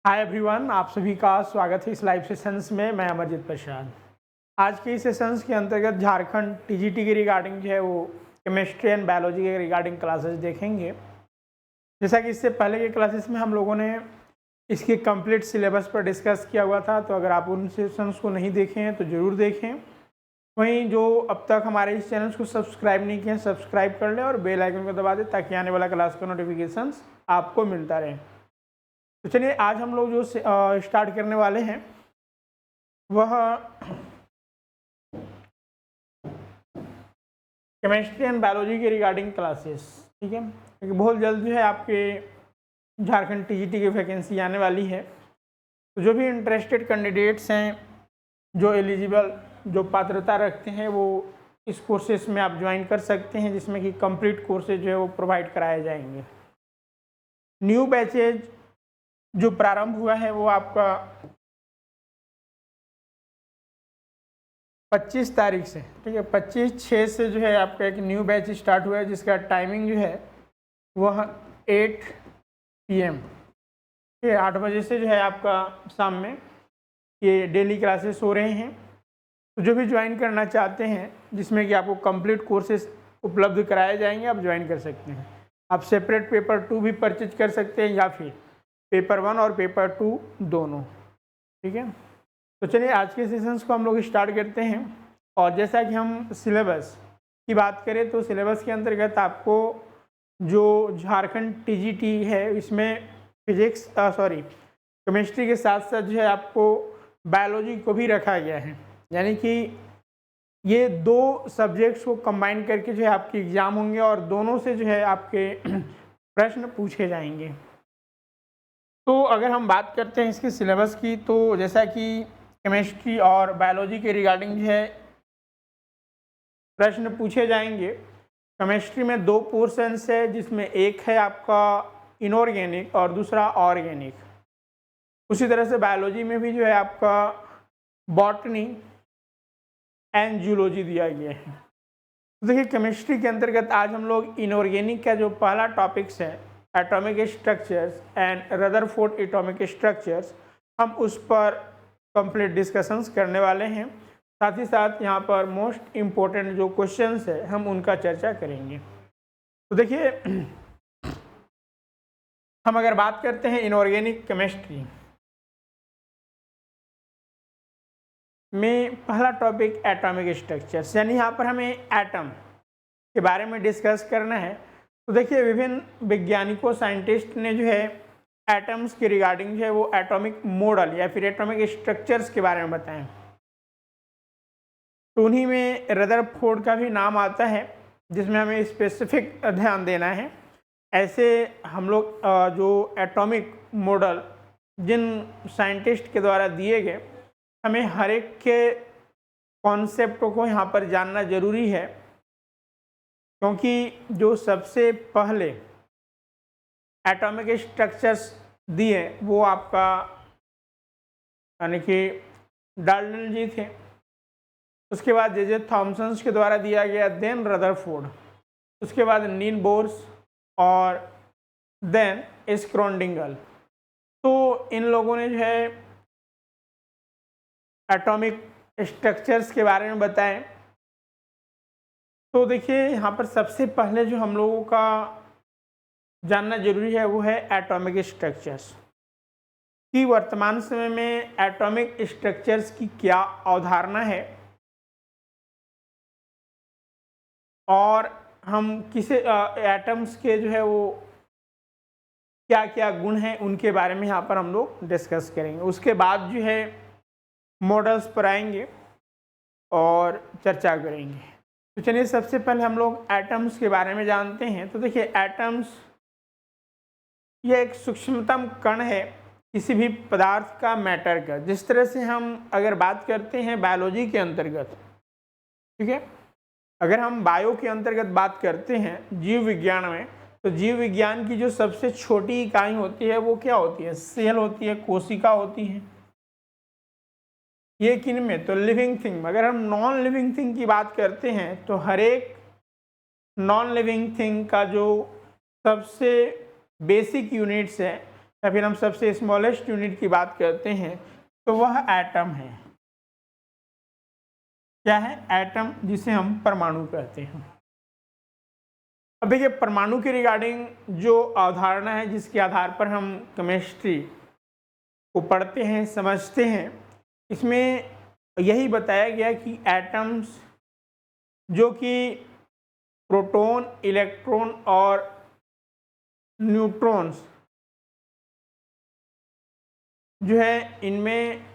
Hi everyone, आप सभी का स्वागत है इस लाइव सेशंस में। मैं अमरजीत प्रसाद। आज के इस सेशंस के अंतर्गत झारखंड टीजीटी के रिगार्डिंग जो है वो केमिस्ट्री एंड बायोलॉजी के रिगार्डिंग क्लासेस देखेंगे। जैसा कि इससे पहले के क्लासेस में हम लोगों ने इसके कंप्लीट सिलेबस पर डिस्कस किया हुआ था, तो अगर आप उन सेशंस को नहीं देखे हैं तो ज़रूर देखें। वहीं जो अब तक हमारे इस चैनल को सब्सक्राइब नहीं किए हैं, सब्सक्राइब कर लें और बेल आइकन को दबा दें ताकि आने वाला क्लास का नोटिफिकेशंस आपको मिलता रहे। तो चलिए, आज हम लोग जो स्टार्ट करने वाले हैं वह केमिस्ट्री एंड बायोलॉजी के रिगार्डिंग क्लासेस, ठीक है। क्योंकि बहुत जल्द जो है आपके झारखंड टीजीटी की वैकेंसी आने वाली है, तो जो भी इंटरेस्टेड कैंडिडेट्स हैं, जो एलिजिबल, जो पात्रता रखते हैं, वो इस कोर्सेस में आप ज्वाइन कर सकते हैं, जिसमें कि कंप्लीट कोर्सेज जो है वो प्रोवाइड कराए जाएंगे। न्यू बैचेज जो प्रारंभ हुआ है वो आपका 25 तारीख से, ठीक है। 25/6 से जो है आपका एक न्यू बैच स्टार्ट हुआ है, जिसका टाइमिंग जो है वह 8 PM, ठीक है। 8 बजे से जो है आपका शाम में ये डेली क्लासेस हो रहे हैं। तो जो भी ज्वाइन करना चाहते हैं, जिसमें कि आपको कंप्लीट कोर्सेज उपलब्ध कराए जाएंगे, आप ज्वाइन कर सकते हैं। आप सेपरेट पेपर 2 भी परचेज कर सकते हैं, या फिर पेपर 1 और पेपर 2 दोनों, ठीक है। तो चलिए, आज के सेशंस को हम लोग स्टार्ट करते हैं। और जैसा कि हम सिलेबस की बात करें, तो सिलेबस के अंतर्गत आपको जो झारखंड टीजीटी है, इसमें केमिस्ट्री के साथ साथ जो है आपको बायोलॉजी को भी रखा गया है। यानी कि ये 2 सब्जेक्ट्स को कंबाइन करके जो है आपके एग्ज़ाम होंगे और दोनों से जो है आपके प्रश्न पूछे जाएंगे। तो अगर हम बात करते हैं इसके सिलेबस की, तो जैसा कि केमिस्ट्री और बायोलॉजी के रिगार्डिंग जो है प्रश्न पूछे जाएंगे। केमिस्ट्री में 2 पोर्शंस है, जिसमें एक है आपका इनऑर्गेनिक और दूसरा ऑर्गेनिक। उसी तरह से बायोलॉजी में भी जो है आपका बॉटनी एंड जूलॉजी दिया गया है। तो देखिए, केमिस्ट्री के अंतर्गत आज हम लोग इनऑर्गेनिक का जो पहला टॉपिक्स है, atomic structures and Rutherford atomic structures, हम उस पर कंप्लीट डिस्कशंस करने वाले हैं। साथ ही साथ यहाँ पर मोस्ट इम्पोर्टेंट जो क्वेश्चंस है, हम उनका चर्चा करेंगे। तो देखिए, हम अगर बात करते हैं इनऑर्गेनिक केमिस्ट्री में, पहला टॉपिक एटॉमिक स्ट्रक्चर्स, यानी यहाँ पर हमें एटम के बारे में डिस्कस करना है। तो देखिए, विभिन्न वैज्ञानिकों, साइंटिस्ट ने जो है एटम्स के रिगार्डिंग जो है वो एटॉमिक मॉडल या फिर एटॉमिक स्ट्रक्चर्स के बारे में बताएं। तो उन्हीं में रदरफोर्ड का भी नाम आता है, जिसमें हमें स्पेसिफिक ध्यान देना है। ऐसे हम लोग जो एटॉमिक मॉडल जिन साइंटिस्ट के द्वारा दिए गए, हमें हर एक के कॉन्सेप्टों को यहाँ पर जानना जरूरी है, क्योंकि जो सबसे पहले एटॉमिक स्ट्रक्चर्स दिए वो आपका यानी कि डाल्टन जी थे। उसके बाद जे थॉमसन के द्वारा दिया गया, देन रदरफोर्ड, उसके बाद नील बोर्स और देन स्क्रोडिंगर। तो इन लोगों ने जो है एटॉमिक स्ट्रक्चर्स के बारे में बताएं। तो देखिए, यहाँ पर सबसे पहले जो हम लोगों का जानना जरूरी है वो है एटॉमिक स्ट्रक्चर्स कि वर्तमान समय में एटॉमिक स्ट्रक्चर्स की क्या अवधारणा है और हम किसे एटम्स के जो है वो क्या क्या गुण हैं, उनके बारे में यहाँ पर हम लोग डिस्कस करेंगे। उसके बाद जो है मॉडल्स पर आएंगे और चर्चा करेंगे। तो चलिए, सबसे पहले हम लोग एटम्स के बारे में जानते हैं। तो देखिए, एटम्स ये एक सूक्ष्मतम कण है किसी भी पदार्थ का, मैटर का। जिस तरह से हम अगर बात करते हैं बायोलॉजी के अंतर्गत, ठीक है, अगर हम बायो के अंतर्गत बात करते हैं जीव विज्ञान में, तो जीव विज्ञान की जो सबसे छोटी इकाई होती है वो क्या होती है? सेल होती है, कोशिका होती है। ये किन में? तो लिविंग थिंग। अगर हम नॉन लिविंग थिंग की बात करते हैं, तो हर एक नॉन लिविंग थिंग का जो सबसे बेसिक यूनिट्स है या फिर हम सबसे स्मॉलेस्ट यूनिट की बात करते हैं तो वह एटम है। क्या है? एटम, जिसे हम परमाणु कहते हैं। अब देखिए, परमाणु के रिगार्डिंग जो अवधारणा है जिसके आधार पर हम केमिस्ट्री को पढ़ते हैं, समझते हैं, इसमें यही बताया गया कि एटम्स जो कि प्रोटॉन, इलेक्ट्रॉन और न्यूट्रॉन्स जो है इनमें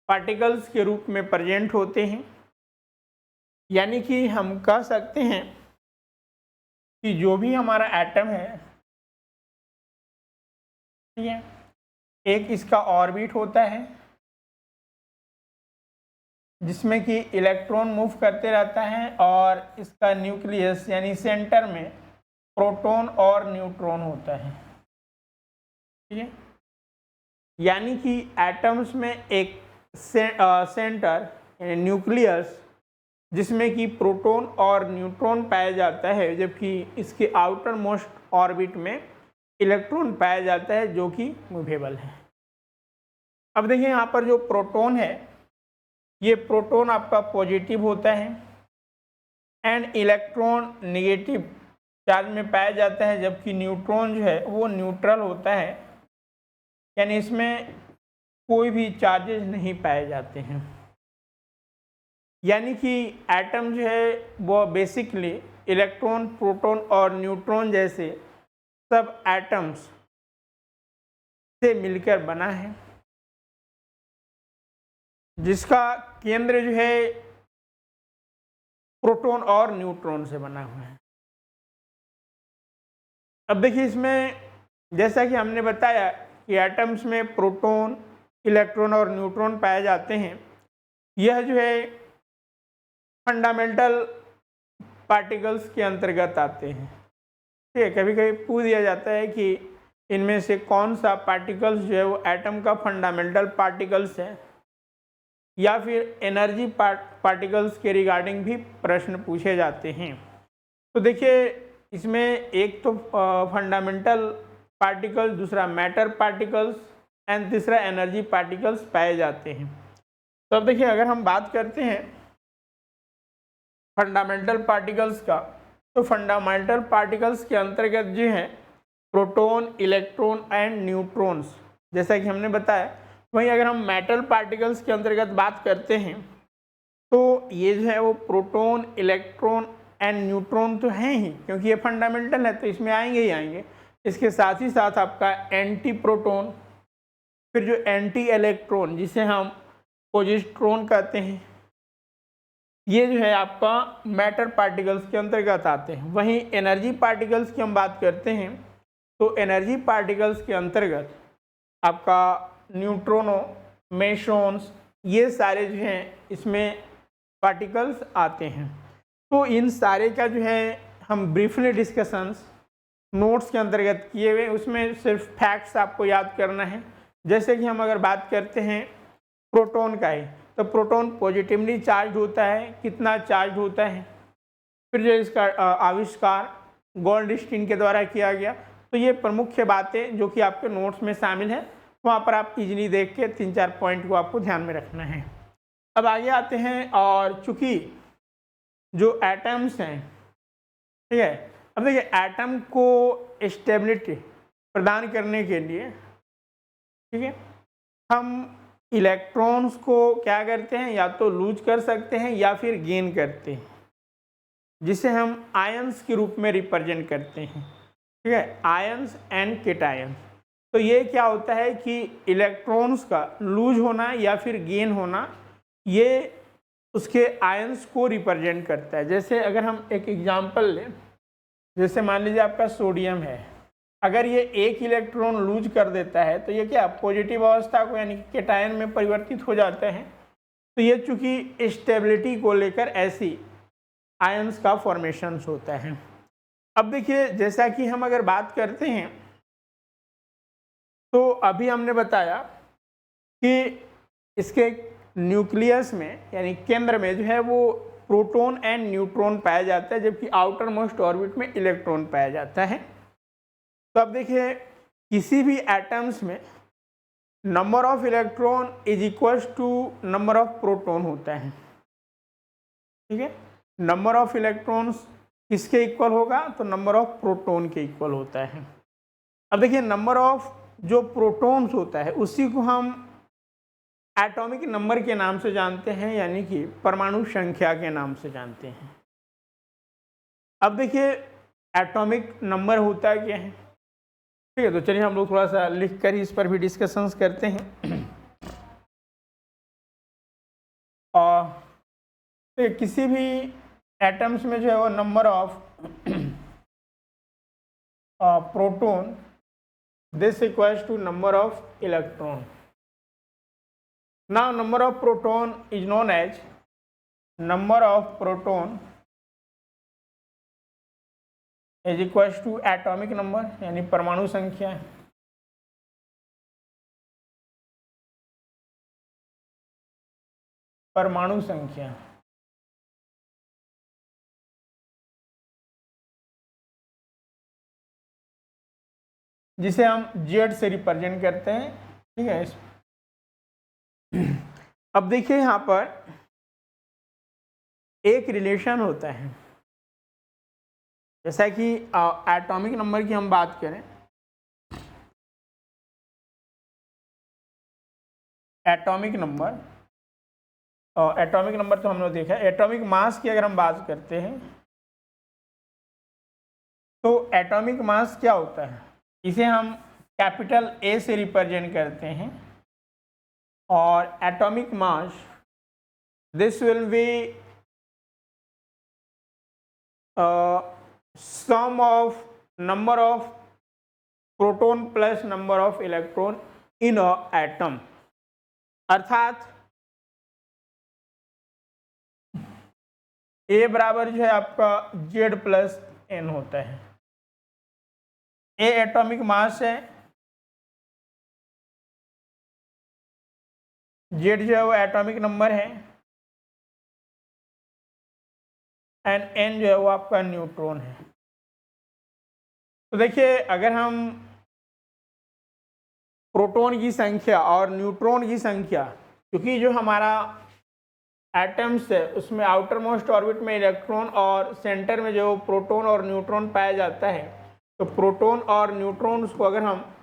पार्टिकल्स के रूप में प्रेजेंट होते हैं। यानी कि हम कह सकते हैं कि जो भी हमारा एटम है, ठीक है, एक इसका ऑर्बिट होता है जिसमें कि इलेक्ट्रॉन मूव करते रहता है और इसका न्यूक्लियस यानी सेंटर में प्रोटॉन और न्यूट्रॉन होता है। ठीक है, यानी कि एटम्स में एक सेंटर यानी न्यूक्लियस जिसमें कि प्रोटॉन और न्यूट्रॉन पाया जाता है, जबकि इसके आउटर मोस्ट ऑर्बिट में इलेक्ट्रॉन पाया जाता है जो कि मूवेबल है। अब देखिए, यहाँ पर जो प्रोटॉन है, ये प्रोटॉन आपका पॉजिटिव होता है एंड इलेक्ट्रॉन नेगेटिव चार्ज में पाया जाता है, जबकि न्यूट्रॉन जो है वो न्यूट्रल होता है, यानी इसमें कोई भी चार्जेस नहीं पाए जाते हैं। यानी कि एटम जो है वो बेसिकली इलेक्ट्रॉन, प्रोटॉन और न्यूट्रॉन जैसे सब एटम्स से मिलकर बना है, जिसका केंद्र जो है प्रोटॉन और न्यूट्रॉन से बना हुआ है। अब देखिए, इसमें जैसा कि हमने बताया कि एटम्स में प्रोटॉन, इलेक्ट्रॉन और न्यूट्रॉन पाए जाते हैं। यह जो है फंडामेंटल पार्टिकल्स के अंतर्गत आते हैं। ठीक है, कभी कभी पूछ दिया जाता है कि इनमें से कौन सा पार्टिकल्स जो है वो एटम का फंडामेंटल पार्टिकल्स है, या फिर एनर्जी पार्टिकल्स के रिगार्डिंग भी प्रश्न पूछे जाते हैं। तो देखिए, इसमें एक तो फंडामेंटल पार्टिकल्स, दूसरा मैटर पार्टिकल्स एंड तीसरा एनर्जी पार्टिकल्स पाए जाते हैं। तो अब देखिए, अगर हम बात करते हैं फंडामेंटल पार्टिकल्स का, तो फंडामेंटल पार्टिकल्स के अंतर्गत जो है प्रोटॉन, इलेक्ट्रॉन एंड न्यूट्रॉन्स, जैसा कि हमने बताया। वहीं अगर हम मेटल पार्टिकल्स के अंतर्गत बात करते हैं तो ये जो है वो प्रोटॉन, इलेक्ट्रॉन एंड न्यूट्रॉन तो हैं ही, क्योंकि ये फंडामेंटल है तो इसमें आएंगे ही आएंगे। इसके साथ ही साथ आपका एंटी प्रोटॉन, फिर जो एंटी इलेक्ट्रॉन जिसे हम पॉजिट्रॉन कहते हैं, ये जो है आपका मैटर पार्टिकल्स के अंतर्गत आते हैं। वहीं एनर्जी पार्टिकल्स की हम बात करते हैं तो एनर्जी पार्टिकल्स के अंतर्गत आपका न्यूट्रॉनो, मेसॉन्स, ये सारे जो हैं इसमें पार्टिकल्स आते हैं। तो इन सारे का जो है हम ब्रीफली डिस्कशंस नोट्स के अंतर्गत किए हुए, उसमें सिर्फ फैक्ट्स आपको याद करना है। जैसे कि हम अगर बात करते हैं प्रोटॉन का ही, तो प्रोटॉन पॉजिटिवली चार्ज होता है, कितना चार्ज होता है, फिर जो इसका आविष्कार गोल्डस्टीन के द्वारा किया गया। तो ये प्रमुख बातें जो कि आपके नोट्स में शामिल है, वहाँ पर आप इजीली देख के 3-4 पॉइंट को आपको ध्यान में रखना है। अब आगे आते हैं, और चूंकि जो एटम्स हैं, ठीक है, अब देखिए एटम को स्टेबिलिटी प्रदान करने के लिए, ठीक है, हम इलेक्ट्रॉन्स को क्या करते हैं, या तो लूज कर सकते हैं या फिर गेन करते हैं, जिसे हम आयंस के रूप में रिप्रेजेंट करते हैं। ठीक है, आयंस एंड केटायंस। तो ये क्या होता है कि इलेक्ट्रॉन्स का लूज होना या फिर गेन होना, ये उसके आयंस को रिप्रेजेंट करता है। जैसे अगर हम एक एग्जांपल लें, जैसे मान लीजिए आपका सोडियम है, अगर ये एक इलेक्ट्रॉन लूज कर देता है तो ये क्या पॉजिटिव अवस्था को यानी केटायन में परिवर्तित हो जाते हैं। तो ये चूंकि स्टेबिलिटी को लेकर ऐसी आयंस का फॉर्मेशन होता है। अब देखिए, जैसा कि हम अगर बात करते हैं तो अभी हमने बताया कि इसके न्यूक्लियस में यानी केंद्र में जो है वो प्रोटॉन एंड न्यूट्रॉन पाया जाता है, जबकि आउटर मोस्ट ऑर्बिट में इलेक्ट्रॉन पाया जाता है। तो अब देखिए, किसी भी एटम्स में number of electron is equals to number of proton होता है। ठीक है, नंबर ऑफ इलेक्ट्रॉन्स किसके इक्वल होगा, तो नंबर ऑफ प्रोटॉन के इक्वल होता है। अब देखिए नंबर ऑफ जो प्रोटॉन्स होता है उसी को हम एटॉमिक नंबर के नाम से जानते हैं, यानी कि परमाणु संख्या के नाम से जानते हैं। अब देखिए एटॉमिक नंबर होता क्या है, ठीक है, तो चलिए हम लोग थोड़ा सा लिख कर इस पर भी डिस्कशंस करते हैं। और तो किसी भी एटम्स में जो है वो number of proton this equals to number of electron. Now number of proton is known as number of proton is equals to atomic number, यानी परमाणु संख्या। परमाणु संख्या जिसे हम जेड से रिप्रेजेंट करते हैं। ठीक है, अब देखिए यहाँ पर एक रिलेशन होता है, जैसा कि एटॉमिक नंबर की हम बात करें, एटॉमिक नंबर तो हम लोग देखा है। एटॉमिक मास की अगर हम बात करते हैं तो एटॉमिक मास क्या होता है, इसे हम कैपिटल ए से रिप्रेजेंट करते हैं। और atomic mass this will be sum of number of proton plus number of electron in a atom, अर्थात ए बराबर जो है आपका जेड प्लस एन होता है। ए एटॉमिक मास है, जेड जो है वो एटॉमिक नंबर है, एंड एन जो है वो आपका न्यूट्रॉन है। तो देखिए अगर हम प्रोटॉन की संख्या और न्यूट्रॉन की संख्या, क्योंकि जो हमारा एटम्स है उसमें आउटर मोस्ट ऑर्बिट में इलेक्ट्रॉन और सेंटर में जो प्रोटॉन और न्यूट्रॉन पाया जाता है, तो प्रोटॉन और न्यूट्रॉन्स को अगर हम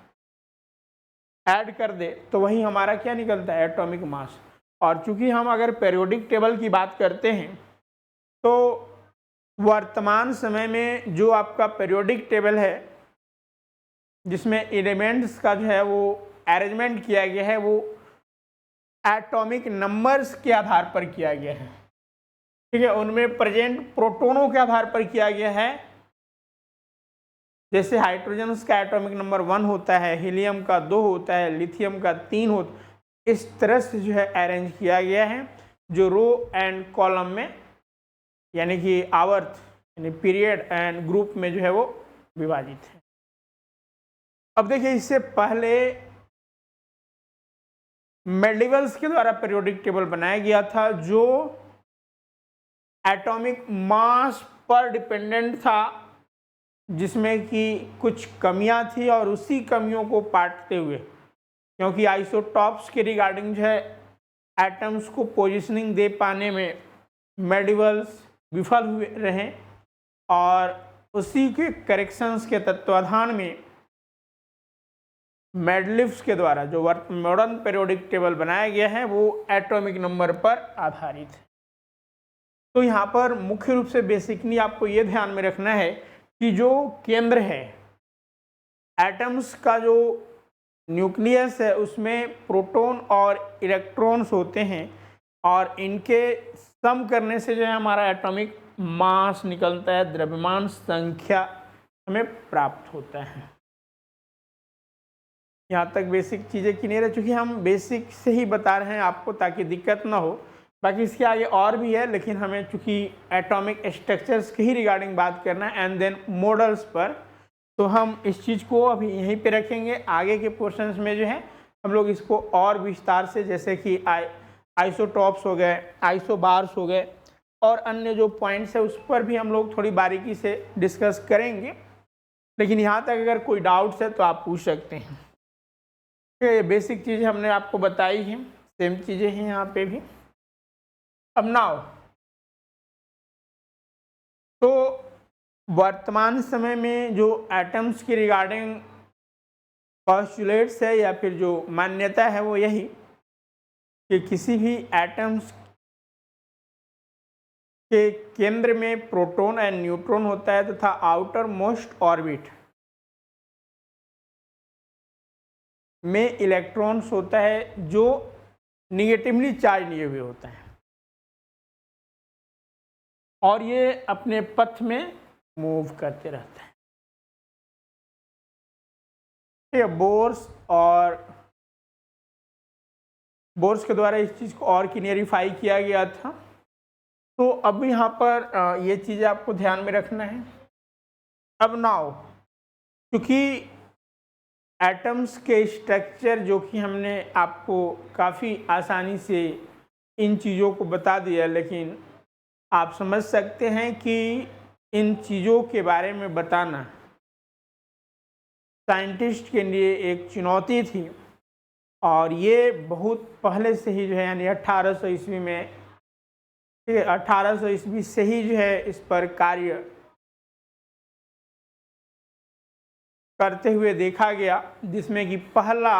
ऐड कर दे तो वही हमारा क्या निकलता है, एटॉमिक मास। और चूंकि हम अगर पीरियोडिक टेबल की बात करते हैं तो वर्तमान समय में जो आपका पीरियोडिक टेबल है जिसमें एलिमेंट्स का जो है वो अरेंजमेंट किया गया है वो एटॉमिक नंबर्स के आधार पर किया गया है। ठीक है, उनमें प्रेजेंट प्रोटॉनों के आधार पर किया गया है। जैसे हाइड्रोजन का एटॉमिक नंबर 1 होता है, हीलियम का 2 होता है, लिथियम का 3 होता है। इस तरह से जो है अरेंज किया गया है जो रो एंड कॉलम में, यानी कि आवर्त यानी पीरियड एंड ग्रुप में जो है वो विभाजित है। अब देखिए इससे पहले मेंडेलिव्स के द्वारा पीरियोडिक टेबल बनाया गया था जो एटॉमिक मास पर डिपेंडेंट था, जिसमें कि कुछ कमियां थी और उसी कमियों को पाटते हुए, क्योंकि आइसोटॉप्स के रिगार्डिंग जो है एटम्स को पोजीशनिंग दे पाने में मेंडेलिव्स विफल हुए रहे, और उसी के करेक्शंस के तत्वाधान में मेंडेलिव्स के द्वारा जो मॉडर्न पीरियोडिक टेबल बनाया गया है वो एटॉमिक नंबर पर आधारित है। तो यहाँ पर मुख्य रूप से बेसिकली आपको ये ध्यान में रखना है कि जो केंद्र है एटम्स का, जो न्यूक्लियस है, उसमें प्रोटॉन और इलेक्ट्रॉन्स होते हैं और इनके सम करने से जो है हमारा एटॉमिक मास निकलता है, द्रव्यमान संख्या हमें प्राप्त होता है। यहाँ तक बेसिक चीज़ें क्लियर है, चूँकि हम बेसिक से ही बता रहे हैं आपको ताकि दिक्कत ना हो। बाकी इसके आगे और भी है, लेकिन हमें चूँकि एटॉमिक स्ट्रक्चर्स के ही रिगार्डिंग बात करना है एंड देन मॉडल्स पर, तो हम इस चीज़ को अभी यहीं पे रखेंगे। आगे के पोर्शंस में जो है हम लोग इसको और विस्तार से, जैसे कि आइसोटॉप्स हो गए, आइसोबार्स हो गए और अन्य जो पॉइंट्स है उस पर भी हम लोग थोड़ी बारीकी से डिस्कस करेंगे। लेकिन यहाँ तक अगर कोई डाउट्स है तो आप पूछ सकते हैं। ये बेसिक चीज़ें हमने आपको बताई हैं, सेम चीज़ें हैं यहाँ पे भी। अब नाउ तो वर्तमान समय में जो एटम्स की रिगार्डिंग पोस्टुलेट्स है या फिर जो मान्यता है वो यही कि किसी भी एटम्स के केंद्र में प्रोटॉन एंड न्यूट्रॉन होता है तथा आउटर मोस्ट ऑर्बिट में इलेक्ट्रॉन्स होता है जो निगेटिवली चार्ज लिए हुए होता है और ये अपने पथ में मूव करते रहता है। बोर्स के द्वारा इस चीज़ को और क्लियरिफाई किया गया था। तो अब यहाँ पर ये चीज़ आपको ध्यान में रखना है। अब नाउ क्योंकि एटम्स के स्ट्रक्चर जो कि हमने आपको काफ़ी आसानी से इन चीज़ों को बता दिया, लेकिन आप समझ सकते हैं कि इन चीज़ों के बारे में बताना साइंटिस्ट के लिए एक चुनौती थी और ये बहुत पहले से ही जो है यानी 1800 ईस्वी में, ठीक है, 1800 ईस्वी से ही जो है इस पर कार्य करते हुए देखा गया, जिसमें कि पहला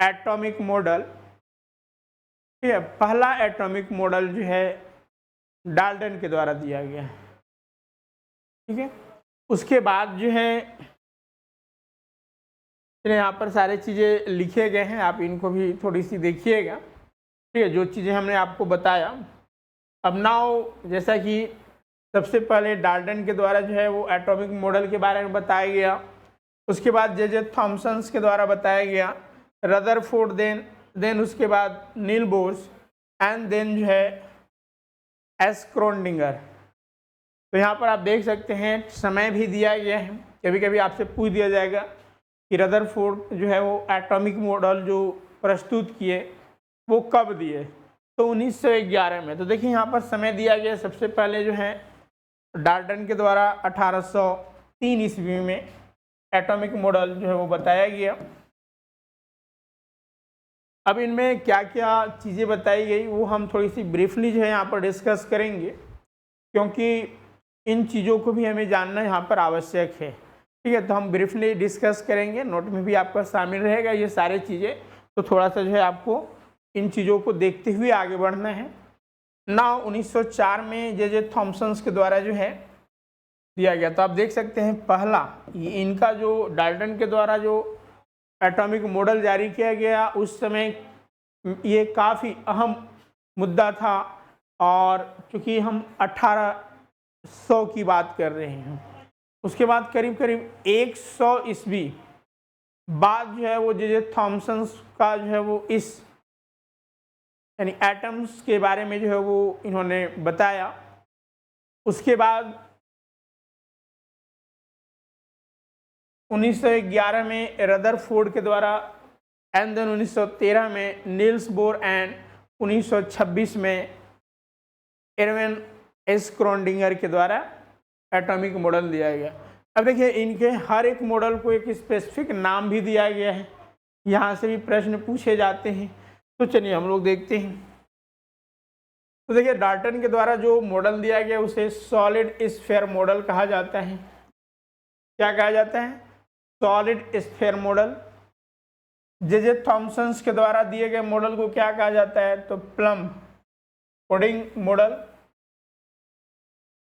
एटॉमिक मॉडल, ठीक है, पहला एटॉमिक मॉडल जो है डाल्टन के द्वारा दिया गया है। ठीक है, उसके बाद जो है यहाँ पर सारे चीज़ें लिखे गए हैं, आप इनको भी थोड़ी सी देखिएगा। ठीक है, जो चीज़ें हमने आपको बताया। अब नाउ जैसा कि सबसे पहले डाल्टन के द्वारा जो है वो एटॉमिक मॉडल के बारे में बताया गया, उसके बाद जे थॉमसन्स के द्वारा बताया गया, रदरफोर्ड, देन उसके बाद नील बोर्स एंड देन जो है एस स्क्रोडिंगर। तो यहाँ पर आप देख सकते हैं समय भी दिया गया है। कभी कभी आपसे पूछ दिया जाएगा कि रदरफोर्ड जो है वो एटॉमिक मॉडल जो प्रस्तुत किए वो कब दिए, तो 1911 में। तो देखिए यहाँ पर समय दिया गया, सबसे पहले जो है डाल्टन के द्वारा 1803 ईस्वी में एटॉमिक मॉडल जो है वो बताया गया। अब इनमें क्या क्या चीज़ें बताई गई वो हम थोड़ी सी ब्रीफली जो है यहाँ पर डिस्कस करेंगे, क्योंकि इन चीज़ों को भी हमें जानना यहाँ पर आवश्यक है। ठीक है, तो हम ब्रीफली डिस्कस करेंगे, नोट में भी आपका शामिल रहेगा ये सारे चीज़ें। तो थोड़ा सा जो है आपको इन चीज़ों को देखते हुए आगे बढ़ना है। नाउ 1904 में जे थॉमसन्स के द्वारा जो है दिया गया। तो आप देख सकते हैं पहला इनका जो डाल्टन के द्वारा जो एटॉमिक मॉडल जारी किया गया, उस समय ये काफ़ी अहम मुद्दा था और चूँकि हम 1800 की बात कर रहे हैं, उसके बाद करीब करीब 100 ईस्वी बाद जो है वो जे थॉमसन्स का जो है वो इस यानी एटम्स के बारे में जो है वो इन्होंने बताया। उसके बाद 1911 में रदरफोर्ड के द्वारा एंड देन 1913 में नील्स बोर एंड 1926 में एरविन एस स्क्रोडिंगर के द्वारा एटॉमिक मॉडल दिया गया। अब देखिए इनके हर एक मॉडल को एक स्पेसिफिक नाम भी दिया गया है, यहाँ से भी प्रश्न पूछे जाते हैं। तो चलिए हम लोग देखते हैं। तो देखिए डाल्टन के द्वारा जो मॉडल दिया गया उसे सॉलिड स्फीयर मॉडल कहा जाता है। क्या कहा जाता है? Solid sphere model. J Thomson's के द्वारा दिए गए मॉडल को क्या कहा जाता है? तो plum pudding model.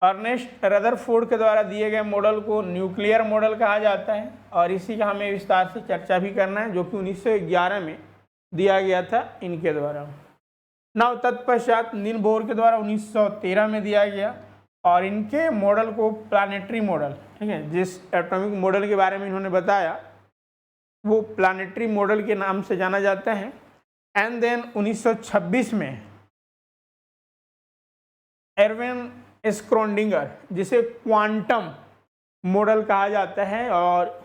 Ernest Rutherford के द्वारा दिए गए मॉडल को न्यूक्लियर मॉडल कहा जाता है और इसी का हमें विस्तार से चर्चा भी करना है, जो कि 1911 में दिया गया था इनके द्वारा। नाउ तत्पश्चात नील बोर के द्वारा 1913 में दिया गया और इनके मॉडल को प्लानिटरी मॉडल, ठीक है, जिस एटॉमिक मॉडल के बारे में इन्होंने बताया वो प्लानिटरी मॉडल के नाम से जाना जाता है। एंड देन 1926 में एरविन स्क्रोडिंगर, जिसे क्वांटम मॉडल कहा जाता है, और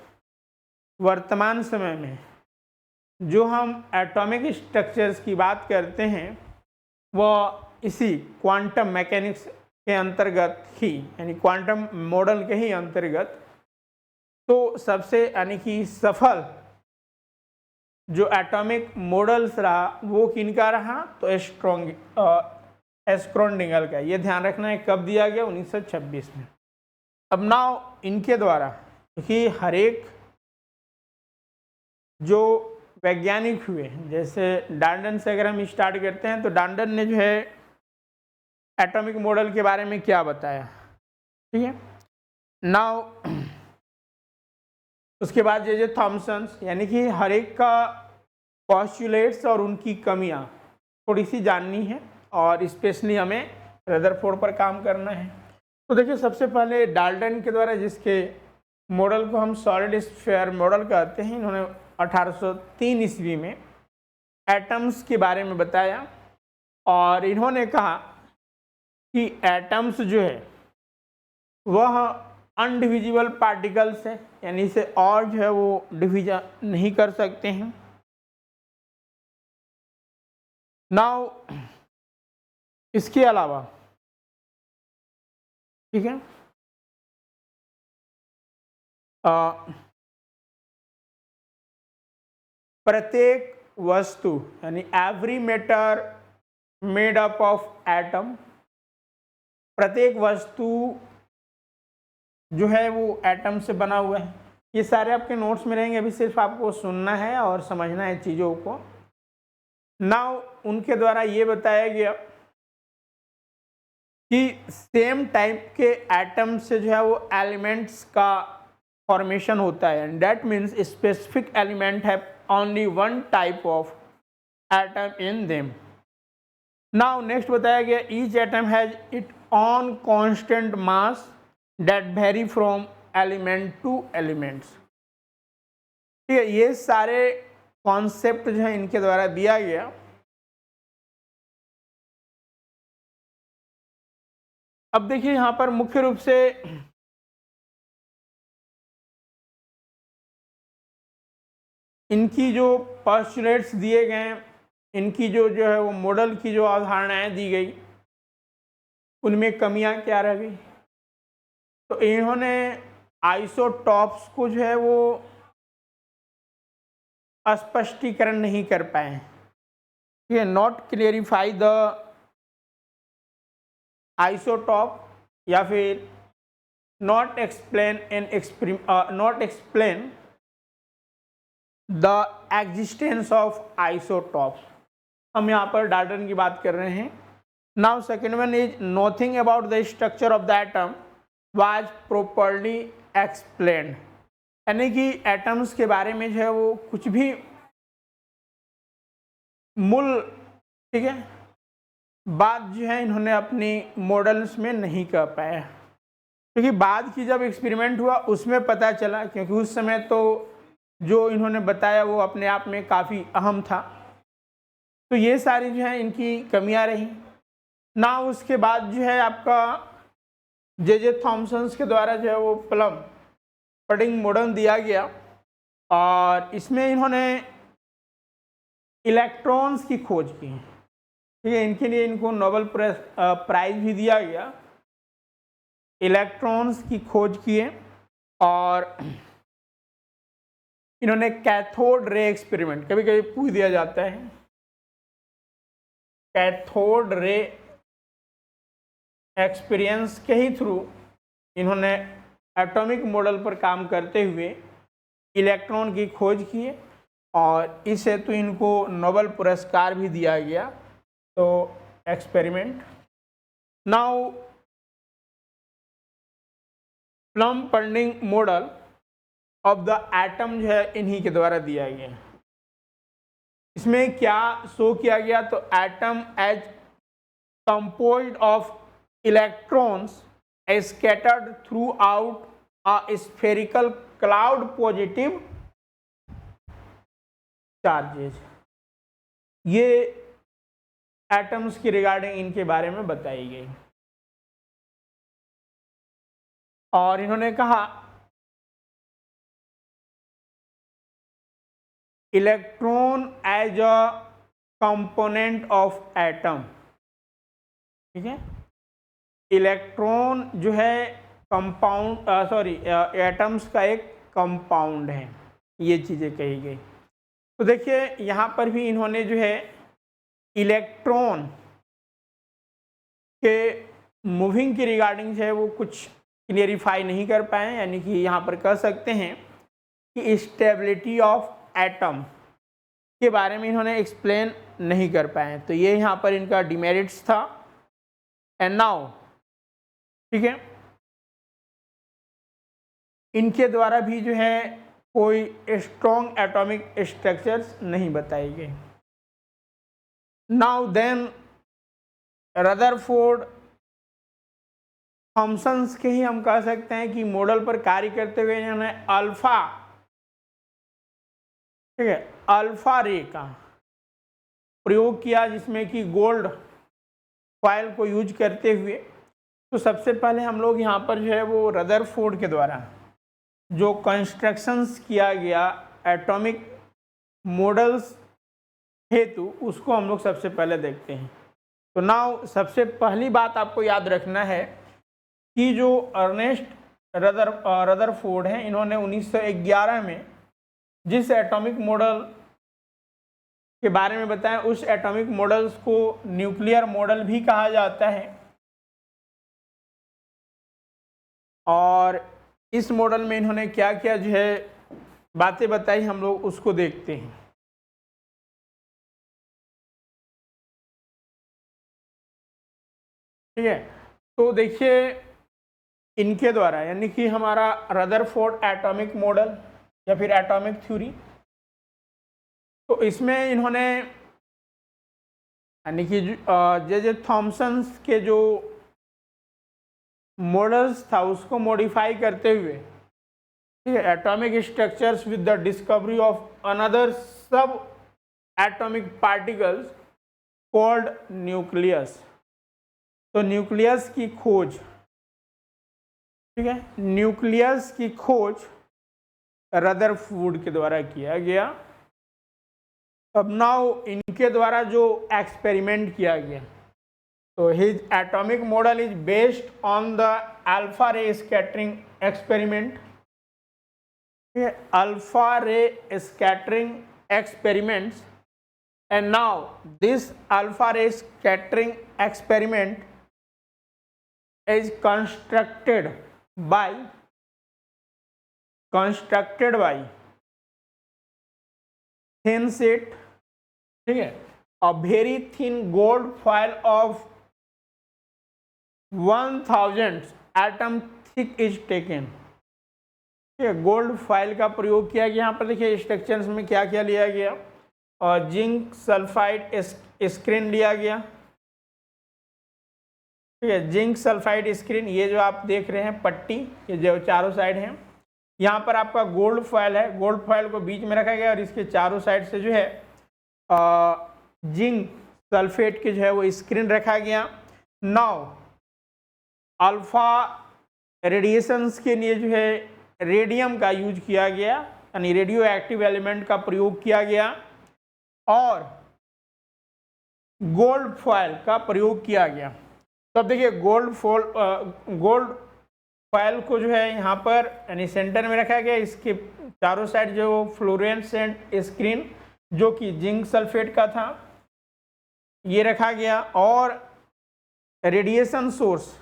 वर्तमान समय में जो हम एटॉमिक स्ट्रक्चर्स की बात करते हैं वह इसी क्वांटम मैकेनिक्स के अंतर्गत ही यानी क्वांटम मॉडल के ही अंतर्गत तो सबसे यानी कि सफल जो एटॉमिक मॉडल्स रहा वो किनका रहा, तो स्क्रॉडिंगर का। ये ध्यान रखना है कब दिया गया, 1926 में। अब नाउ इनके द्वारा कि हर एक जो वैज्ञानिक हुए, जैसे डाल्टन से अगर हम स्टार्ट करते हैं तो डाल्टन ने जो है एटॉमिक मॉडल के बारे में क्या बताया, ठीक है। नाउ उसके बाद जे थॉमसन, यानी कि हर एक का पॉस्टुलेट्स और उनकी कमियां थोड़ी सी जाननी है और स्पेशली हमें रदरफोर्ड पर काम करना है। तो देखिए सबसे पहले डाल्टन के द्वारा जिसके मॉडल को हम सॉलिड स्फीयर मॉडल कहते हैं, इन्होंने 1803 ईस्वी में एटम्स के बारे में बताया और इन्होंने कहा कि एटम्स जो है वह अनडिविजिबल पार्टिकल्स है, यानी इसे और जो है वो डिवीजन नहीं कर सकते हैं। नाउ इसके अलावा, ठीक है, प्रत्येक वस्तु यानी every matter made up of atom, प्रत्येक वस्तु जो है वो एटम से बना हुआ है। ये सारे आपके नोट्स में रहेंगे, अभी सिर्फ आपको सुनना है और समझना है चीज़ों को। नाउ उनके द्वारा ये बताया गया कि सेम टाइप के एटम से जो है वो एलिमेंट्स का फॉर्मेशन होता है, and that means specific element have only one type of atom in them. Now next बताया गया each atom has it on constant mass that very from element two elements. ठीक है, ये सारे कॉन्सेप्ट जो है इनके द्वारा दिया गया। अब देखिए यहाँ पर मुख्य रूप से इनकी जो पोस्टुलेट्स दिए गए, इनकी जो है वो मॉडल की जो अवधारणाएं दी गई, उनमें कमियां क्या रह गई। तो इन्होंने आइसोटॉप्स को जो है वो स्पष्टीकरण नहीं कर पाए, ठीक है, नॉट क्लियरिफाई द आइसोटॉप, या फिर not explain the existence of isotope. हम यहाँ पर डाल्टन की बात कर रहे हैं। Now second one is nothing about the structure of the atom was properly explained, यानी कि एटम्स के बारे में जो है वो कुछ भी मूल, ठीक है, बात जो है इन्होंने अपनी मॉडल्स में नहीं कर पाया, क्योंकि बाद की जब एक्सपेरिमेंट हुआ उसमें पता चला, क्योंकि उस समय तो जो इन्होंने बताया वो अपने आप में काफ़ी अहम था। तो ये सारी जो है इनकी कमियां रही। ना उसके बाद जो है आपका जे थॉमसन के द्वारा जो है वो पडिंग मॉडल दिया गया और इसमें इन्होंने इलेक्ट्रॉन्स की खोज की, ठीक है, इनके लिए इनको नोबेल प्राइज भी दिया गया। इलेक्ट्रॉन्स की खोज किए और इन्होंने कैथोड रे एक्सपेरिमेंट, कभी कभी पूछ दिया जाता है, कैथोड रे एक्सपीरियंस के ही थ्रू इन्होंने एटॉमिक मॉडल पर काम करते हुए इलेक्ट्रॉन की खोज की और इस हेतु इनको नोबेल पुरस्कार भी दिया गया। तो experiment. Now pudding model of the atom जो है इन्हीं के द्वारा दिया गया। इसमें क्या शो किया गया, तो atom as composed of electrons scattered throughout a spherical cloud positive charges. ये एटम्स की रिगार्डिंग इनके बारे में बताई गई और इन्होंने कहा electron as a component of atom, ठीक है, इलेक्ट्रॉन जो है कंपाउंड एटम्स का एक कंपाउंड हैं, ये चीज़ें कही गई। तो देखिए यहाँ पर भी इन्होंने जो है इलेक्ट्रॉन के मूविंग की रिगार्डिंग जो है वो कुछ क्लियरिफाई नहीं कर पाए, यानी कि यहाँ पर कह सकते हैं कि स्टेबिलिटी ऑफ एटम के बारे में इन्होंने एक्सप्लेन नहीं कर पाए। तो ये यहाँ पर इनका डिमेरिट्स था। एंड नाउ ठीक है, इनके द्वारा भी जो है कोई स्ट्रॉन्ग एटॉमिक स्ट्रक्चर्स नहीं बताई गई। नाउ देन रदरफोर्ड थॉमसन्स के ही हम कह सकते हैं कि मॉडल पर कार्य करते हुए इन्होंने अल्फा, ठीक है, अल्फा रे का प्रयोग किया, जिसमें कि गोल्ड फॉयल को यूज करते हुए। तो सबसे पहले हम लोग यहाँ पर जो है वो रदरफोर्ड के द्वारा जो कंस्ट्रक्शंस किया गया एटॉमिक मॉडल्स हेतु, उसको हम लोग सबसे पहले देखते हैं। तो नाउ सबसे पहली बात आपको याद रखना है कि जो अर्नेस्ट रदरफोर्ड हैं, इन्होंने 1911 में जिस एटॉमिक मॉडल के बारे में बताया, उस एटॉमिक मॉडल्स को न्यूक्लियर मॉडल भी कहा जाता है। और इस मॉडल में इन्होंने क्या क्या जो है बातें बताई, हम लोग उसको देखते हैं। ठीक है, तो देखिए इनके द्वारा, यानी कि हमारा रदरफोर्ड एटॉमिक मॉडल या फिर एटॉमिक थ्योरी, तो इसमें इन्होंने यानी कि जे थॉमसन के जो मॉडल्स था उसको मॉडिफाई करते हुए, ठीक है, atomic structures with the discovery of another सब एटॉमिक पार्टिकल्स कॉल्ड न्यूक्लियस। तो न्यूक्लियस की खोज, ठीक है, न्यूक्लियस की खोज रदरफोर्ड के द्वारा किया गया। अब नाउ इनके द्वारा जो एक्सपेरिमेंट किया गया, तो his atomic model is based on the alpha रे स्कैटरिंग एक्सपेरिमेंट। अल्फा रे scattering experiments, and now this alpha रे scattering experiment is constructed by thin sheet, ठीक है, a very thin gold foil of 1000 atom thick is taken। ठीक है, gold foil का प्रयोग किया गया। यहाँ पर देखिए स्ट्रक्चर्स में क्या क्या लिया गया, और जिंक सल्फाइड स्क्रीन लिया गया। ठीक है, जिंक सल्फाइड स्क्रीन, ये जो आप देख रहे हैं पट्टी, ये जो चारों साइड हैं, यहाँ पर आपका गोल्ड फॉयल है, गोल्ड फॉयल को बीच में रखा गया और इसके चारों साइड से जो है जिंक सल्फेट की जो है वो स्क्रीन रखा गया। नाउ अल्फा रेडिएशंस के लिए जो है रेडियम का यूज किया गया, यानी रेडियो एक्टिव एलिमेंट का प्रयोग किया गया, और गोल्ड फॉयल का प्रयोग किया गया। तो अब देखिए गोल्ड फॉयल को जो है यहाँ पर यानी सेंटर में रखा गया, इसके चारों साइड जो फ्लोरेसेंट स्क्रीन जो कि जिंक सल्फेट का था ये रखा गया, और रेडिएशन सोर्स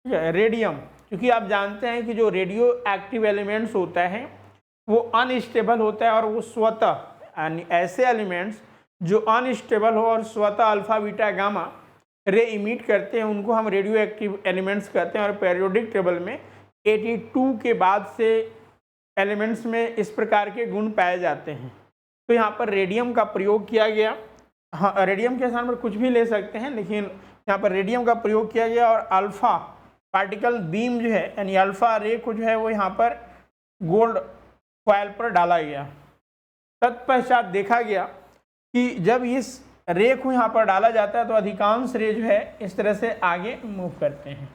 रेडियम, क्योंकि आप जानते हैं कि जो रेडियो एक्टिव एलिमेंट्स होता है वो अनस्टेबल होता है, और वो स्वतः यानी ऐसे एलिमेंट्स जो अनस्टेबल हो और स्वतः alpha beta gamma ray emit करते हैं, उनको हम रेडियो एक्टिव एलिमेंट्स कहते हैं। और पीरियोडिक टेबल में 82 के बाद से एलिमेंट्स में इस प्रकार के गुण पाए जाते हैं। तो यहाँ पर रेडियम का प्रयोग किया गया। हाँ, रेडियम के स्थान पर कुछ भी ले सकते हैं, लेकिन यहाँ पर रेडियम का प्रयोग किया गया, और अल्फा पार्टिकल बीम जो है यानी अल्फा रे को जो है वो यहाँ पर गोल्ड फॉयल पर डाला गया। तत्पश्चात देखा गया कि जब इस रे को यहाँ पर डाला जाता है तो अधिकांश रे जो है इस तरह से आगे मूव करते हैं।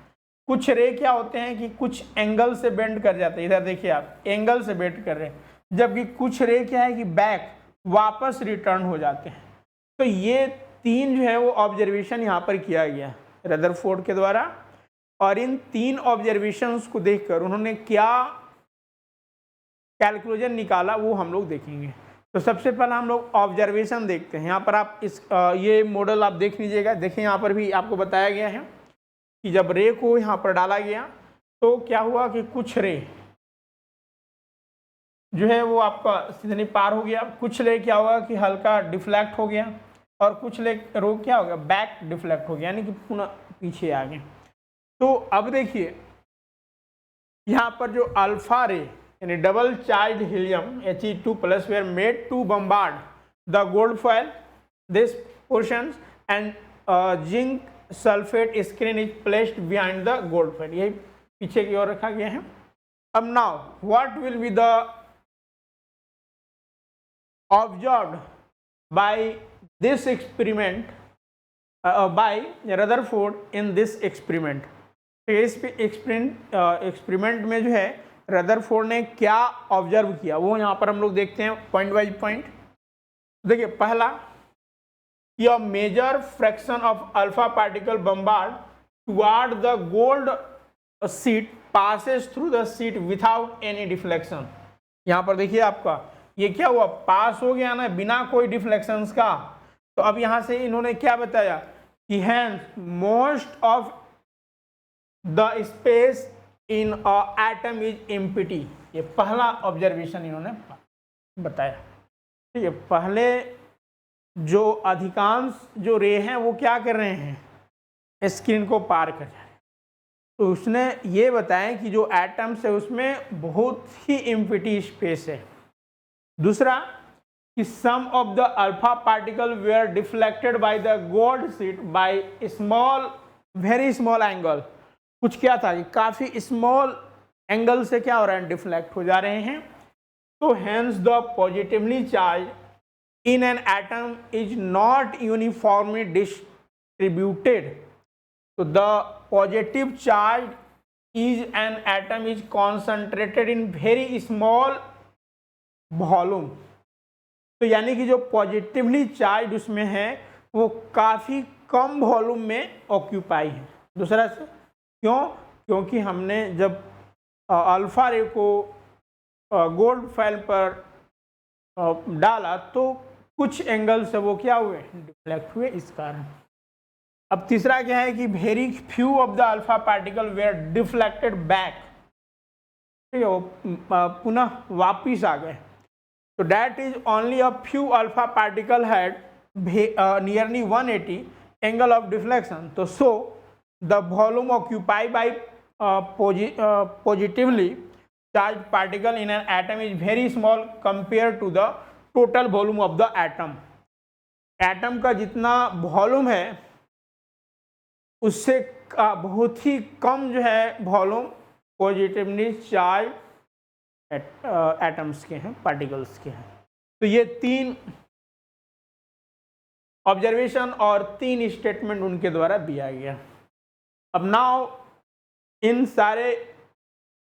कुछ रे क्या होते हैं कि कुछ एंगल से बेंड कर जाते हैं, इधर देखिए आप एंगल से बेंड कर रहे हैं, जबकि कुछ रे क्या है कि बैक वापस रिटर्न हो जाते हैं। तो ये तीन जो है वो ऑब्जर्वेशन यहाँ पर किया गया रदरफोर्ड के द्वारा, और इन तीन ऑब्जर्वेशंस को देखकर उन्होंने क्या कैलकुलेशन निकाला वो हम लोग देखेंगे। तो सबसे पहले हम लोग ऑब्जर्वेशन देखते हैं। यहाँ पर आप ये मॉडल आप देख लीजिएगा। देखिए यहाँ पर भी आपको बताया गया है कि जब रे को यहाँ पर डाला गया तो क्या हुआ कि कुछ रे जो है वो आपका सीधे पार हो गया, कुछ रे क्या हुआ कि हल्का डिफ्लेक्ट हो गया, और कुछ रो क्या हो गया बैक डिफ्लेक्ट हो गया, यानी कि पुनः पीछे आ गए। तो अब देखिए यहाँ पर जो अल्फा रे यानी double charge helium He2+ were made to bombard the gold foil this portions and zinc sulfate screen is placed behind the gold foil, यही पीछे की ओर रखा गया है। अब now what will be the observed by this experiment by Rutherford in this experiment। तो इस experiment में जो है रदरफोर्ड ने क्या ऑब्जर्व किया वो यहाँ पर हम लोग देखते हैं पॉइंट बाय पॉइंट। देखिए पहला, यह major fraction of alpha particle bombard toward the gold sheet passes through the sheet without any deflection. यहाँ पर देखिए आपका ये क्या हुआ, पास हो गया ना बिना कोई डिफ्लेक्शंस का। तो अब यहाँ से इन्होंने क्या बताया कि hence most of the space in atom is empty. ये पहला ऑब्जर्वेशन इन्होंने बताया। ठीक है, पहले जो अधिकांश जो रे हैं वो क्या कर रहे हैं, स्क्रीन को पार कर जा रहे हैं। तो उसने ये बताया कि जो एटम्स है उसमें बहुत ही एम्प्टी स्पेस है। दूसरा कि some of the alpha particle were deflected by the gold sheet by small very small angle. कुछ क्या था कि काफ़ी स्मॉल एंगल से क्या हो रहा है, डिफ्लेक्ट हो जा रहे हैं। तो hence the positively charge in an atom is not uniformly distributed. तो the positive charge is an atom is concentrated in very small volume. तो यानी कि जो पॉजिटिवली चार्ज उसमें है वो काफ़ी कम वॉल्यूम में ऑक्यूपाई है। दूसरा से क्यों, क्योंकि हमने जब अल्फा रे को गोल्ड फाइल पर डाला तो कुछ एंगल से वो क्या हुए, डिफ्लेक्ट हुए, इस कारण। अब तीसरा क्या है कि very few of the alpha particle were deflected back. ठीक है, वो पुनः वापिस आ गए। तो that is only a few alpha particle had nearly 180 angle of deflection. तो so the volume occupied by positively charged particle in an atom is very small compared to the total volume of the atom। Atom का जितना volume है उससे बहुत ही कम जो है volume positively charge atoms के हैं, पार्टिकल्स के हैं। तो ये 3 ऑब्जर्वेशन और 3 स्टेटमेंट उनके द्वारा दिया गया। अब नाउ इन सारे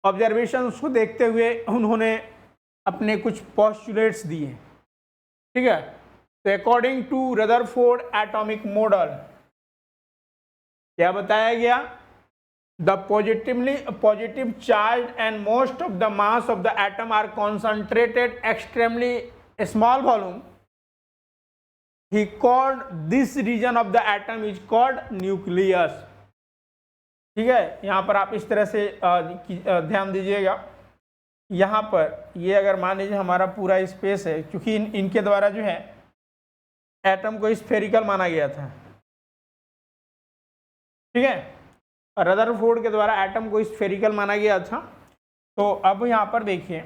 ऑब्जर्वेशंस को देखते हुए उन्होंने अपने कुछ पोस्टुलेट्स दिए। ठीक है, तो according to Rutherford atomic model क्या बताया गया, the positive charge and most of the mass of the atom are concentrated extremely small volume. He called this region of the atom is called nucleus. ठीक है, यहाँ पर आप इस तरह से ध्यान दीजिएगा। यहाँ पर ये अगर मान लीजिए हमारा पूरा स्पेस है, क्योंकि इनके द्वारा जो है एटम को स्फेरिकल माना गया था। ठीक है, रदरफोर्ड के द्वारा एटम को स्फेरिकल माना गया था। तो अब यहाँ पर देखिए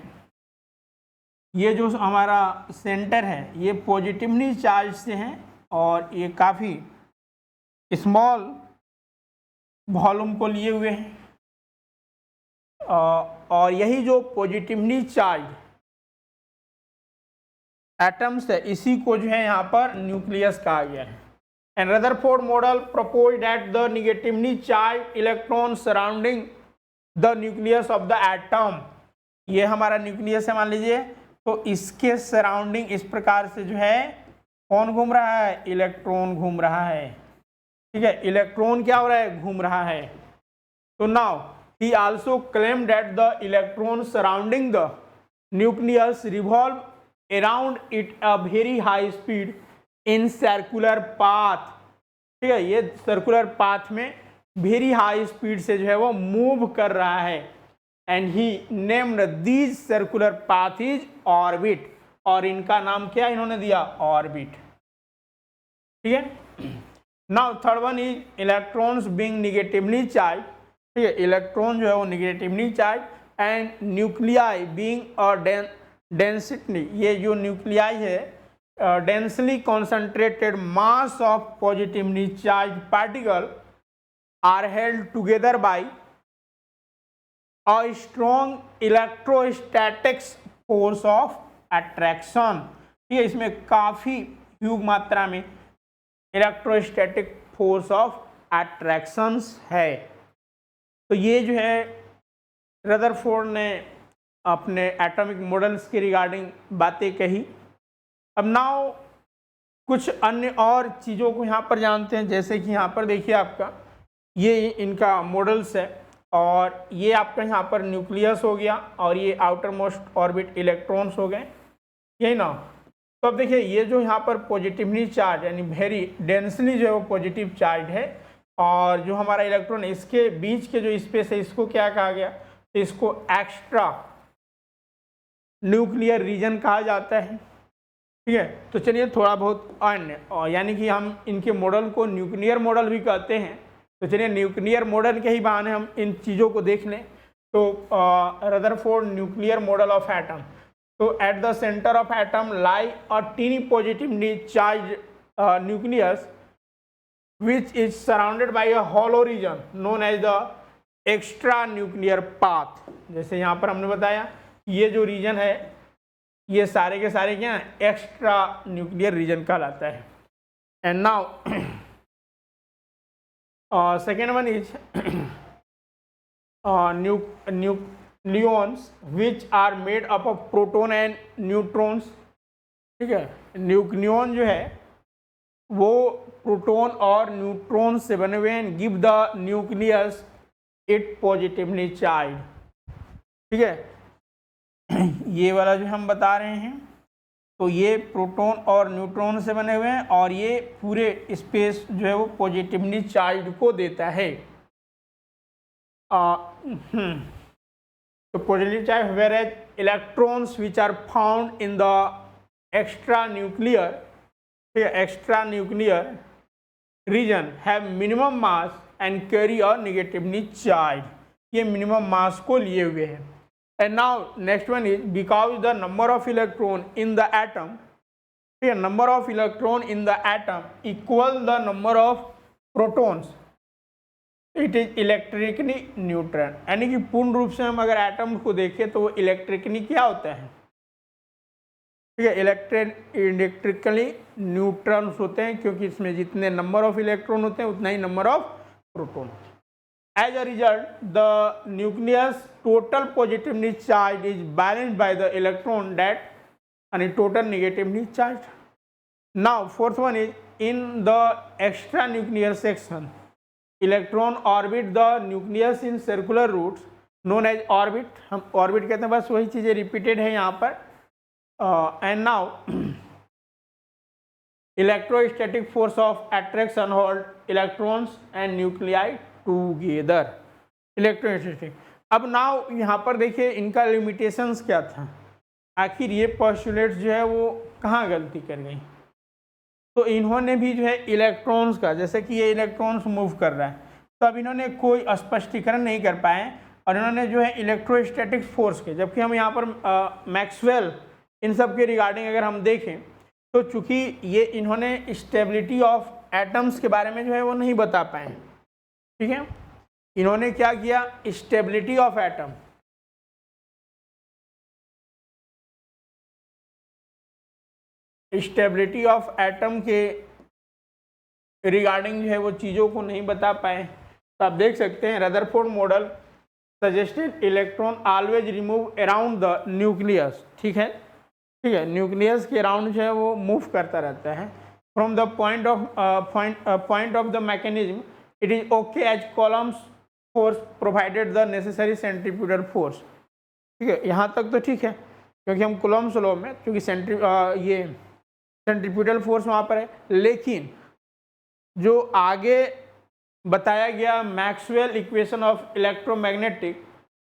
ये जो हमारा सेंटर है ये पॉजिटिवली चार्ज से है और ये काफ़ी स्मॉल वॉल्यूम को लिए हुए हैं। और यही जो पॉजिटिवली चार्ज एटम्स है इसी को जो है यहाँ पर न्यूक्लियस कहा गया है। And Rutherford model propose that the negatively charge electron surrounding the nucleus of the atom, ये हमारा न्यूक्लियस है मान लीजिए, तो इसके सराउंडिंग इस प्रकार से जो है कौन घूम रहा है, इलेक्ट्रॉन घूम रहा है। ठीक है, इलेक्ट्रॉन क्या हो रहा है, घूम रहा है। तो now he also claim that the electron surrounding the nucleus revolve around it a very high speed in circular path. ठीक है, ये सर्कुलर पाथ में वेरी हाई स्पीड से जो है वो मूव कर रहा है। And he named these circular path is orbit, और इनका नाम क्या इन्होंने दिया, ऑर्बिट। ठीक है, now third one is electrons being negatively charge. ठीक है, इलेक्ट्रॉन जो है वो negatively charge and nuclei being a density, ये जो न्यूक्लियाई है densely concentrated mass of positively charge particle are held together by a strong electrostatics force of attraction. ठीक है, इसमें काफी ह्यूज मात्रा में इलेक्ट्रोस्टैटिक फोर्स ऑफ अट्रैक्शंस है। तो ये जो है रदरफोर्ड ने अपने एटॉमिक मॉडल्स के रिगार्डिंग बातें कही। अब नाउ कुछ अन्य और चीज़ों को यहाँ पर जानते हैं, जैसे कि यहाँ पर देखिए आपका ये इनका मॉडल्स है, और ये आपका यहाँ पर न्यूक्लियस हो गया, और ये आउटर मोस्ट ऑर्बिट इलेक्ट्रॉन्स हो गए, यही ना। तो अब देखिए ये जो यहाँ पर पॉजिटिवली चार्ज यानी वेरी डेंसली जो है वो पॉजिटिव चार्ज है, और जो हमारा इलेक्ट्रॉन इसके बीच के जो स्पेस है इसको क्या कहा गया, तो इसको एक्स्ट्रा न्यूक्लियर रीजन कहा जाता है। ठीक है, तो चलिए थोड़ा बहुत अन्य, यानी कि हम इनके मॉडल को न्यूक्लियर मॉडल भी कहते हैं। तो चलिए न्यूक्लियर मॉडल के ही बहाने हम इन चीज़ों को देख लें। तो Rutherford nuclear model of atom, तो at the centre of atom lie a tiny positively charge nucleus which is surrounded by a hollow region known as the extra nuclear path। जैसे यहाँ पर हमने बताया ये जो रीजन है ये सारे के सारे क्या एक्स्ट्रा न्यूक्लियर रीजन कहलाता है। And now second one is nucleons which are made up of proton and neutrons. ठीक है, न्यूक्लियॉन जो है वो प्रोटॉन और न्यूट्रॉन से बने हुए हैं, give the nucleus it positively charge. ठीक है, ये वाला जो हम बता रहे हैं तो ये प्रोटॉन और न्यूट्रॉन से बने हुए हैं, और ये पूरे स्पेस जो है वो पॉजिटिवली चार्ज को देता है। तो positive charge whereas electrons which are found in the extra nuclear extra nuclear region have minimum mass and carry a negatively charge। ये minimum mass को लिए हुए हैं। And now next one is because the number of electron in the atom, number of electron in the atom equal the number of protons, it is electrically neutral। यानी कि पूर्ण रूप से हम अगर एटम को देखें तो वो इलेक्ट्रिकली क्या होता है, ठीक है, इलेक्ट्रिकली न्यूट्रॉन्स होते हैं, क्योंकि इसमें जितने नंबर ऑफ इलेक्ट्रॉन होते हैं उतना ही number of proton. As a result the nucleus total positively charge is balanced by the electron that यानी total negatively charge. Now fourth one is in the extra nuclear section electron orbit the nucleus in circular routes known as orbit. हम orbit कहते हैं, बस वही चीज़ें repeated है यहाँ पर। And now electrostatic force of attraction hold electrons and nuclei together। Electrostatic. अब नाउ यहाँ पर देखिए इनका लिमिटेशंस क्या था, आखिर ये पोस्टुलेट्स जो है वो कहाँ गलती कर गई। तो इन्होंने भी जो है इलेक्ट्रॉन्स का, जैसे कि ये इलेक्ट्रॉन्स मूव कर रहा है, तो अब इन्होंने कोई स्पष्टीकरण नहीं कर पाए, और इन्होंने जो है इलेक्ट्रोस्टैटिक फोर्स के, जबकि हम यहाँ पर मैक्सवेल इन सब के रिगार्डिंग अगर हम देखें तो चूंकि ये इन्होंने स्टेबिलिटी ऑफ एटम्स के बारे में जो है वो नहीं बता पाए। ठीक है, इन्होंने क्या किया, stability of atom, stability of atom के रिगार्डिंग जो है वो चीज़ों को नहीं बता पाए। तो आप देख सकते हैं Rutherford model suggested electron always remove around the nucleus. ठीक है, ठीक है, न्यूक्लियस के अराउंड जो है वो मूव करता रहता है। From the point of the mechanism it is okay as Coulomb's force provided the necessary centrifugal force. ठीक है, यहाँ तक तो ठीक है, क्योंकि हम कूलम्ब्स लॉ में, क्योंकि ये सेंट्रीफ्यूगल फोर्स वहाँ पर है, लेकिन जो आगे बताया गया मैक्सवेल इक्वेशन ऑफ इलेक्ट्रोमैग्नेटिक,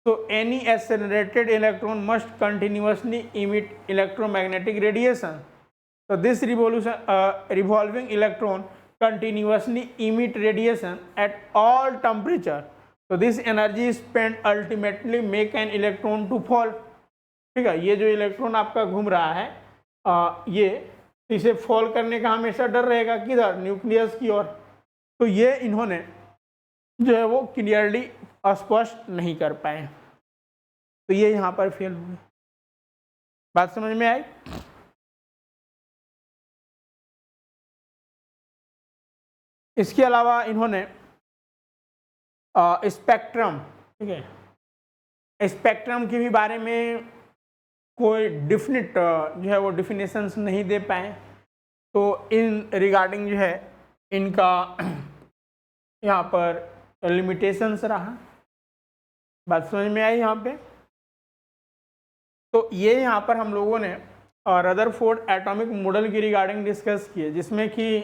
तो any accelerated electron must continuously emit electromagnetic radiation. So this revolving electron continuously emit radiation at all temperature. So this energy is spent ultimately make an electron to fall. ठीक है, ये जो electron आपका घूम रहा है ये इसे फॉल करने का हमेशा डर रहेगा किधर, न्यूक्लियस की ओर। तो ये इन्होंने जो है वो क्लियरली स्पष्ट नहीं कर पाए, तो ये यहाँ पर फेल हुए। बात समझ में आई? इसके अलावा इन्होंने स्पेक्ट्रम, ठीक है, स्पेक्ट्रम के भी बारे में कोई डिफिनिट जो है वो डिफिनेशंस नहीं दे पाए, तो इन रिगार्डिंग जो है इनका यहाँ पर लिमिटेशंस रहा। बात समझ में आई यहाँ पे? तो ये यहाँ पर हम लोगों ने रदरफोर्ड एटॉमिक मॉडल की रिगार्डिंग डिस्कस किए, जिसमें कि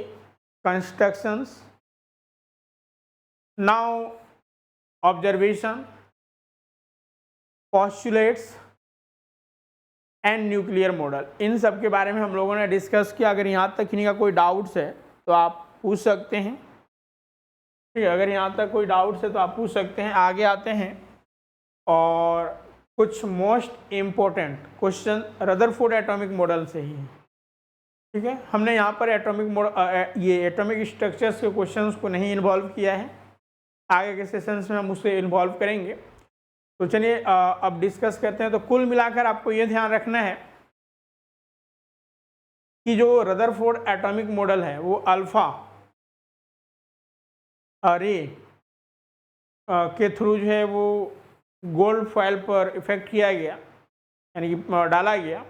constructions, now observation, postulates and nuclear model, इन सब के बारे में हम लोगों ने डिस्कस किया। अगर यहाँ तक किन्हीं का कोई डाउट्स है तो आप पूछ सकते हैं, ठीक है, अगर यहाँ तक कोई डाउट्स है तो आप पूछ सकते हैं। आगे आते हैं और कुछ most important question Rutherford atomic model से ही है, ठीक है। हमने यहाँ पर एटॉमिक स्ट्रक्चर्स के क्वेश्चंस को नहीं इन्वॉल्व किया है, आगे के सेशंस में हम उसे इन्वॉल्व करेंगे। तो चलिए अब डिस्कस करते हैं। तो कुल मिलाकर आपको ये ध्यान रखना है कि जो रदरफोर्ड एटॉमिक मॉडल है वो अल्फा रे के थ्रू जो है वो गोल्ड फॉयल पर इफेक्ट किया गया, यानी कि डाला गया,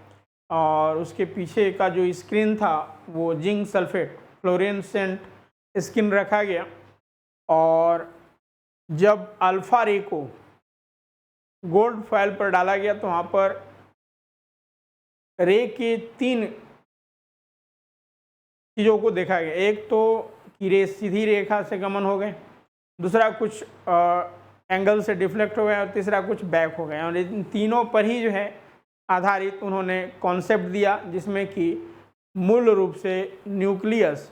और उसके पीछे का जो स्क्रीन था वो जिंक सल्फेट फ्लोरेसेंट स्क्रीन रखा गया, और जब अल्फा रे को गोल्ड फॉयल पर डाला गया तो वहाँ पर रे के 3 चीज़ों को देखा गया। एक तो कि रे सीधी रेखा से गमन हो गए, दूसरा कुछ एंगल से डिफ्लेक्ट हो गया, और तीसरा कुछ बैक हो गया। और इन तीनों पर ही जो है आधारित उन्होंने कॉन्सेप्ट दिया, जिसमें कि मूल रूप से न्यूक्लियस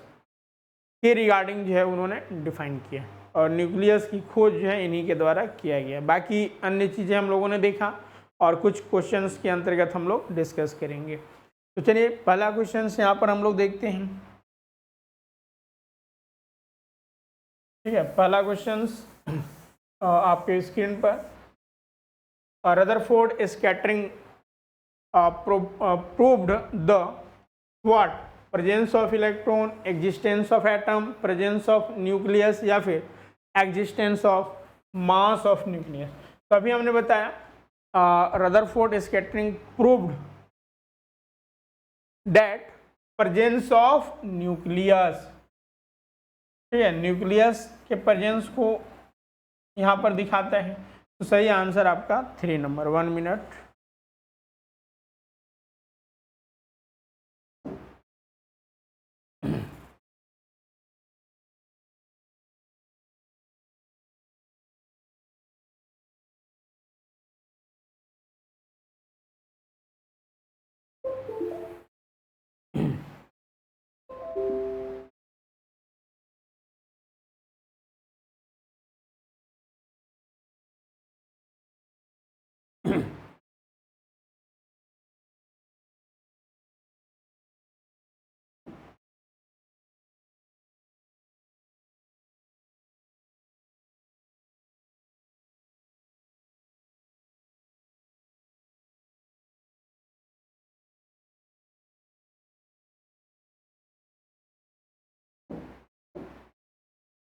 के रिगार्डिंग जो है उन्होंने डिफाइन किया, और न्यूक्लियस की खोज जो है इन्हीं के द्वारा किया गया। बाकी अन्य चीज़ें हम लोगों ने देखा और कुछ क्वेश्चंस के अंतर्गत हम लोग डिस्कस करेंगे। तो चलिए पहला क्वेश्चन यहाँ पर हम लोग देखते हैं, ठीक है। पहला क्वेश्चन आपके स्क्रीन पर, Rutherford scattering proved the what presence of electron, existence of atom, presence of nucleus, या फिर existence of mass of nucleus. तो अभी हमने बताया Rutherford scattering proved that presence of nucleus, ठीक है, न्यूक्लियस के प्रेजेंस को यहाँ पर दिखाता है। तो सही आंसर आपका 3 नंबर। 1 मिनट।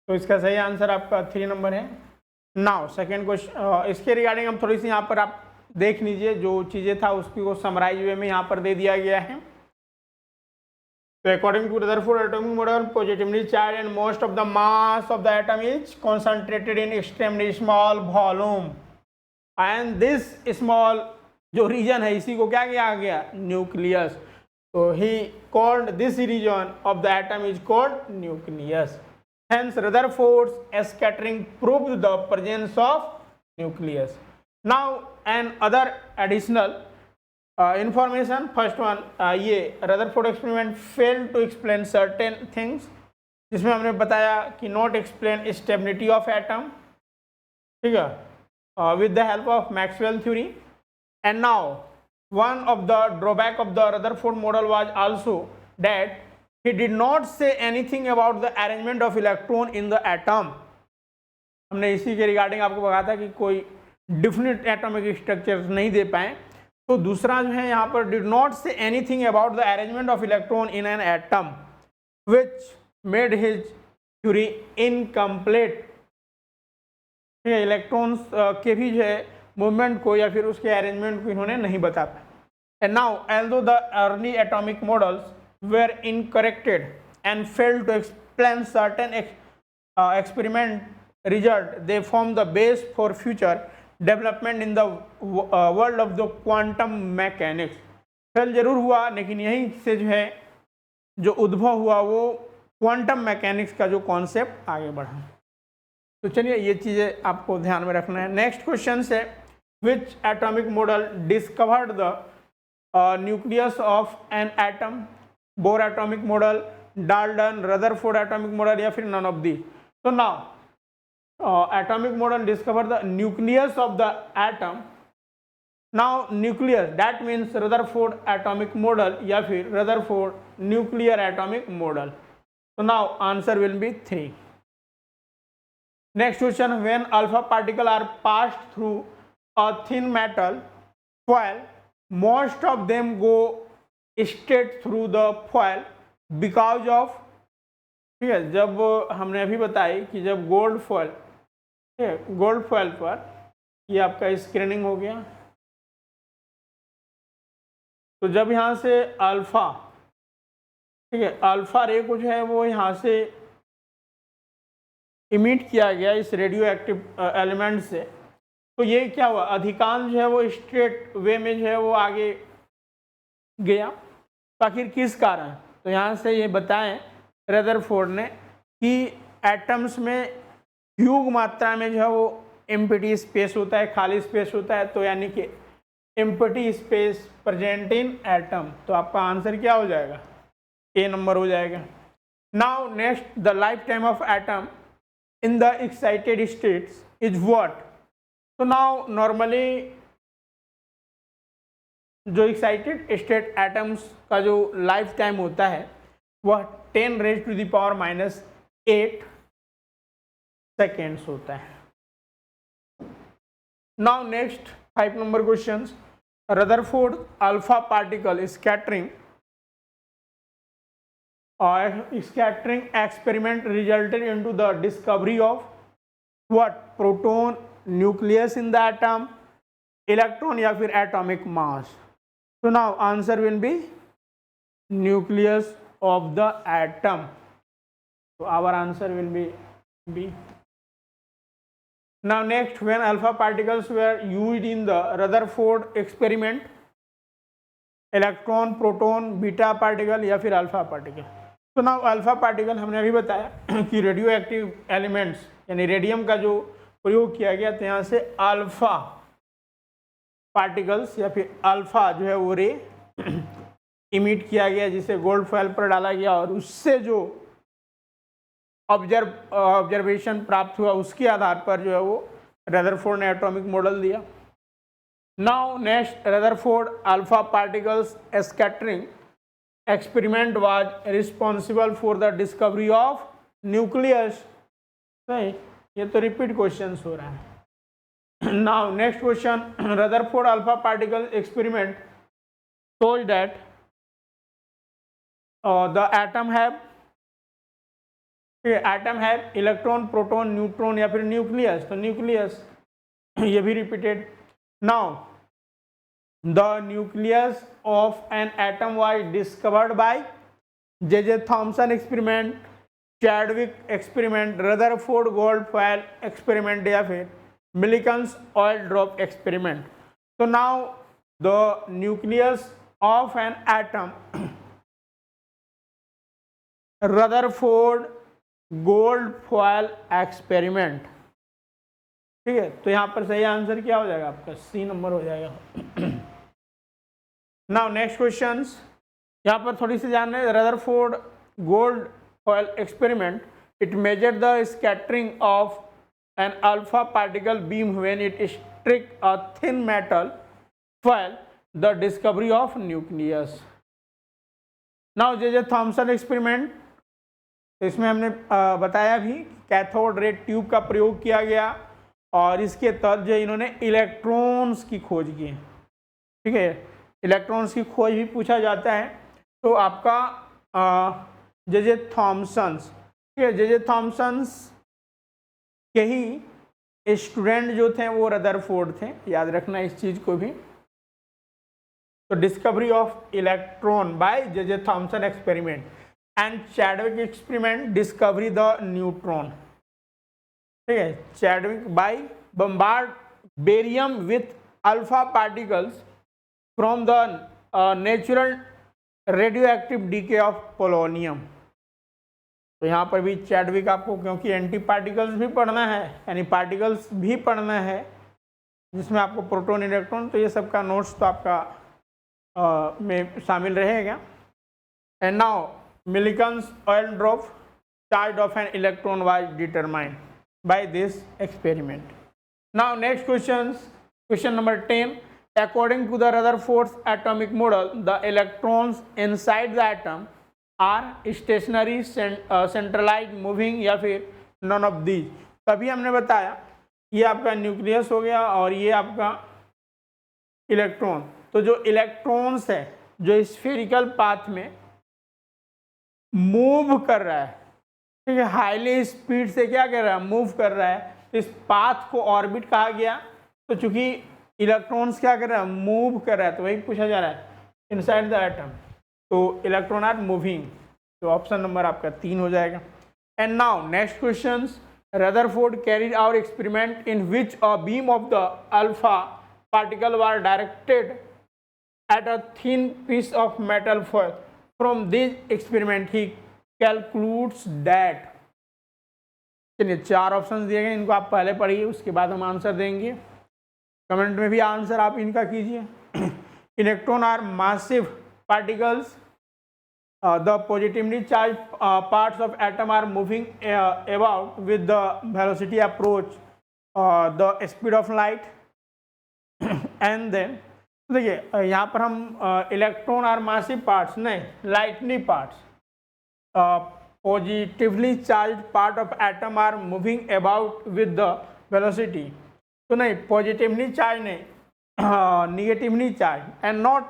तो इसका सही आंसर आपका 3 नंबर है। नाउ सेकेंड क्वेश्चन, इसके रिगार्डिंग हम थोड़ी सी यहाँ पर आप देख लीजिए, जो चीज़ें था उसकी को समराइज वे में यहाँ पर दे दिया गया है। तो according to Rutherford atomic model, positively charge and most of the mass of the atom is concentrated in extremely small volume, and this small जो रीजन है इसी को क्या किया गया, न्यूक्लियस। तो he called this region of the atom is called nucleus. Hence Rutherford's scattering proved the presence of nucleus. Now an other additional information, first one, ये Rutherford experiment failed to explain certain things, जिसमें हमने बताया कि not explain stability of atom, ठीक है, with the help of Maxwell theory. And now one of the drawback of the Rutherford model was also that he did not say anything about the arrangement of electron in the atom. हमने इसी के regarding आपको बताया था कि कोई definite atomic structure नहीं दे पाए। तो दूसरा जो है यहाँ पर did not say anything about the arrangement of electron in an atom, which made his theory incomplete. ठीक है, इलेक्ट्रॉन्स के भी जो है मूवमेंट को या फिर उसके अरेंजमेंट को इन्होंने नहीं बता पाया। And now although the early atomic models were incorrected and failed to explain certain experiment result, they form the base for future development in the world of the quantum mechanics. Fail जरूर हुआ लेकिन यहीं से जो है जो उद्भव हुआ वो क्वांटम मैकेनिक्स का जो कॉन्सेप्ट आगे बढ़ा। तो चलिए ये चीज़ें आपको ध्यान में रखना है। नेक्स्ट क्वेश्चन है which atomic model discovered the nucleus of an atom, Bohr atomic model, Dalton, Rutherford atomic model या फिर नन ऑफ दी। तो now atomic model discover the nucleus of the atom. Now nucleus that means Rutherford atomic model या फिर Rutherford nuclear atomic model. तो now answer will be 3। Next question, when alpha particle are passed through a thin metal foil, most of them go straight through the foil because of, ठीक है, जब हमने अभी बताई कि जब गोल्ड फॉयल, ठीक है, गोल्ड फॉयल पर ये आपका स्क्रीनिंग हो गया, तो जब यहाँ से अल्फा, ठीक है, अल्फा रे को जो है वो यहाँ से इमिट किया गया इस रेडियो एक्टिव एलिमेंट से, तो ये क्या हुआ, अधिकांश जो है वो स्ट्रेट वे में जो है वो आगे गया। तो आखिर किस कारण, तो यहाँ से ये बताएं रदरफोर्ड ने कि एटम्स में ह्यूज मात्रा में जो है वो एम्प्टी स्पेस होता है, खाली स्पेस होता है, तो यानी कि empty space present in atom. तो आपका आंसर क्या हो जाएगा, ए नंबर हो जाएगा। Now next, the life time of atom in the excited states is what. तो नाउ नॉर्मली जो एक्साइटेड स्टेट एटम्स का जो लाइफ टाइम होता है वह 10⁻⁻8 सेकेंड्स होता है। Now next 5 number question, Rutherford alpha particle scattering और scattering experiment resulted into the discovery of what, proton, nucleus in the atom, electron या फिर atomic mass. So now answer will be nucleus of the atom. So our answer will be B. Now next, when alpha particles were used in the Rutherford experiment, electron, proton, beta particle या फिर alpha particle. तो now alpha particle हमने अभी बताया कि radio active elements यानी radium का जो प्रयोग किया गया, तो यहाँ से अल्फा पार्टिकल्स या फिर अल्फा जो है वो रे इमिट किया गया, जिसे गोल्ड फॉयल पर डाला गया और उससे जो ऑब्जर्वेशन प्राप्त हुआ उसके आधार पर जो है वो रदरफोर्ड ने एटॉमिक मॉडल दिया। Now next, Rutherford alpha particles scattering experiment was responsible for the discovery of nucleus. नहीं, ये तो रिपीट क्वेश्चन हो रहा है। Now next question, Rutherford alpha particle experiment shows that the atom have electron, proton, neutron या फिर nucleus। तो nucleus ये भी repeated। Now the nucleus of an atom was discovered by J.J. Thomson experiment, Chadwick experiment, Rutherford gold foil experiment या फिर Millikan's oil drop experiment। तो now the nucleus of an atom, Rutherford gold foil experiment. ठीक है, तो यहाँ पर सही answer क्या हो जाएगा आपका? सी नंबर हो जाएगा। नाउ नेक्स्ट क्वेश्चन, यहाँ पर थोड़ी सी जान रहे, Rutherford gold foil experiment, it measured the scattering of an alpha particle beam when it struck a thin metal foil, the discovery of nucleus. Now J Thomson experiment, तो इसमें हमने बताया भी कैथोड रे ट्यूब का प्रयोग किया गया और इसके तहत जो इन्होंने इलेक्ट्रॉन्स की खोज की। ठीक है, इलेक्ट्रॉन्स की खोज भी पूछा जाता है। तो आपका जे थॉमसन्स, ठीक है, जे थॉमसन्स के ही स्टूडेंट जो थे वो रदरफोर्ड थे, याद रखना इस चीज़ को भी। तो discovery of electron by J Thomson experiment and Chadwick experiment discovery the neutron. ठीक है, Chadwick by bombard barium with alpha particles from the natural radioactive decay of polonium. तो यहाँ पर भी चैडविक आपको, क्योंकि एंटी पार्टिकल्स भी पढ़ना है, यानी पार्टिकल्स भी पढ़ना है जिसमें आपको प्रोटॉन इलेक्ट्रॉन, तो ये सब का नोट्स तो आपका में शामिल रहेगा। And now Millikan's oil drop charge of an electron was determined by this experiment. Now next question number 10, according to the Rutherford's atomic model, the electrons inside the atom are stationary, centralized, moving या फिर none of these। तभी हमने बताया ये आपका nucleus हो गया और ये आपका इलेक्ट्रॉन। तो जो इलेक्ट्रॉन्स है जो स्फेरिकल पाथ में मूव कर रहा है, ठीक है, हाईली स्पीड से क्या कर रहा है? मूव कर रहा है। तो इस पाथ को ऑर्बिट कहा गया। तो चूंकि इलेक्ट्रॉन्स क्या कर रहा है? मूव कर रहा है, तो वही पूछा जा रहा है इनसाइड द एटम। तो इलेक्ट्रॉन आर मूविंग, तो ऑप्शन नंबर आपका 3 हो जाएगा। And now next question, Rutherford carried out experiment in which a beam of the alpha particle were directed at a thin piece of metal foil. From this experiment he calculates that. चलिए 4 option दिए गए, इनको आप पहले पढ़िए, उसके बाद हम आंसर देंगे। कमेंट में भी आंसर आप इनका कीजिए। Electron are massive particles, the positively charge parts of atom are moving about with the velocity approach the speed of light. And then देखिए यहाँ पर हम इलेक्ट्रॉन आर मासिव पार्ट्स नहीं, lightly parts, positively charge part of atom are moving about with the velocity. तो नहीं, positively charge नहीं, negatively charge and not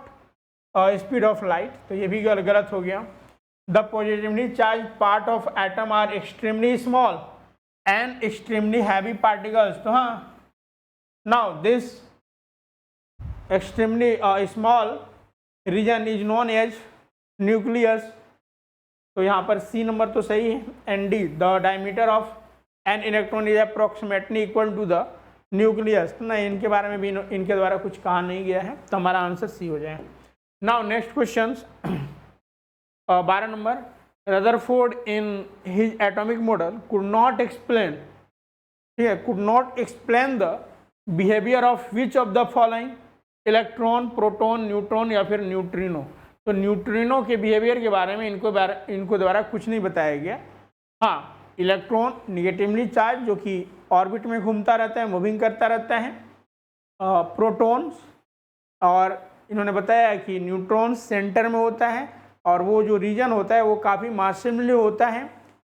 speed of light, तो ये भी गलत हो गया। The positively charge part of atom are extremely small and extremely heavy particles. तो हाँ, now this extremely small region is known as nucleus. तो यहाँ पर सी नंबर तो सही है। And D, the diameter of an electron is approximately equal to the nucleus. नहीं, इनके बारे में भी इनके द्वारा कुछ कहा नहीं गया है, तो हमारा आंसर सी हो जाए। Now next question 12 number, Rutherford in his atomic model could not explain, ठीक है, could not explain the behaviour of which of the following, electron, proton, neutron या फिर न्यूट्रिनो। तो न्यूट्रिनो के बिहेवियर के बारे में इनको द्वारा कुछ नहीं बताया गया। हाँ, इलेक्ट्रॉन निगेटिवली चार्ज जो कि ऑर्बिट में घूमता रहता है, मूविंग करता रहता है। प्रोटॉन्स, और इन्होंने बताया कि न्यूट्रॉन सेंटर में होता है और वो जो रीजन होता है वो काफ़ी मासिवली होता है,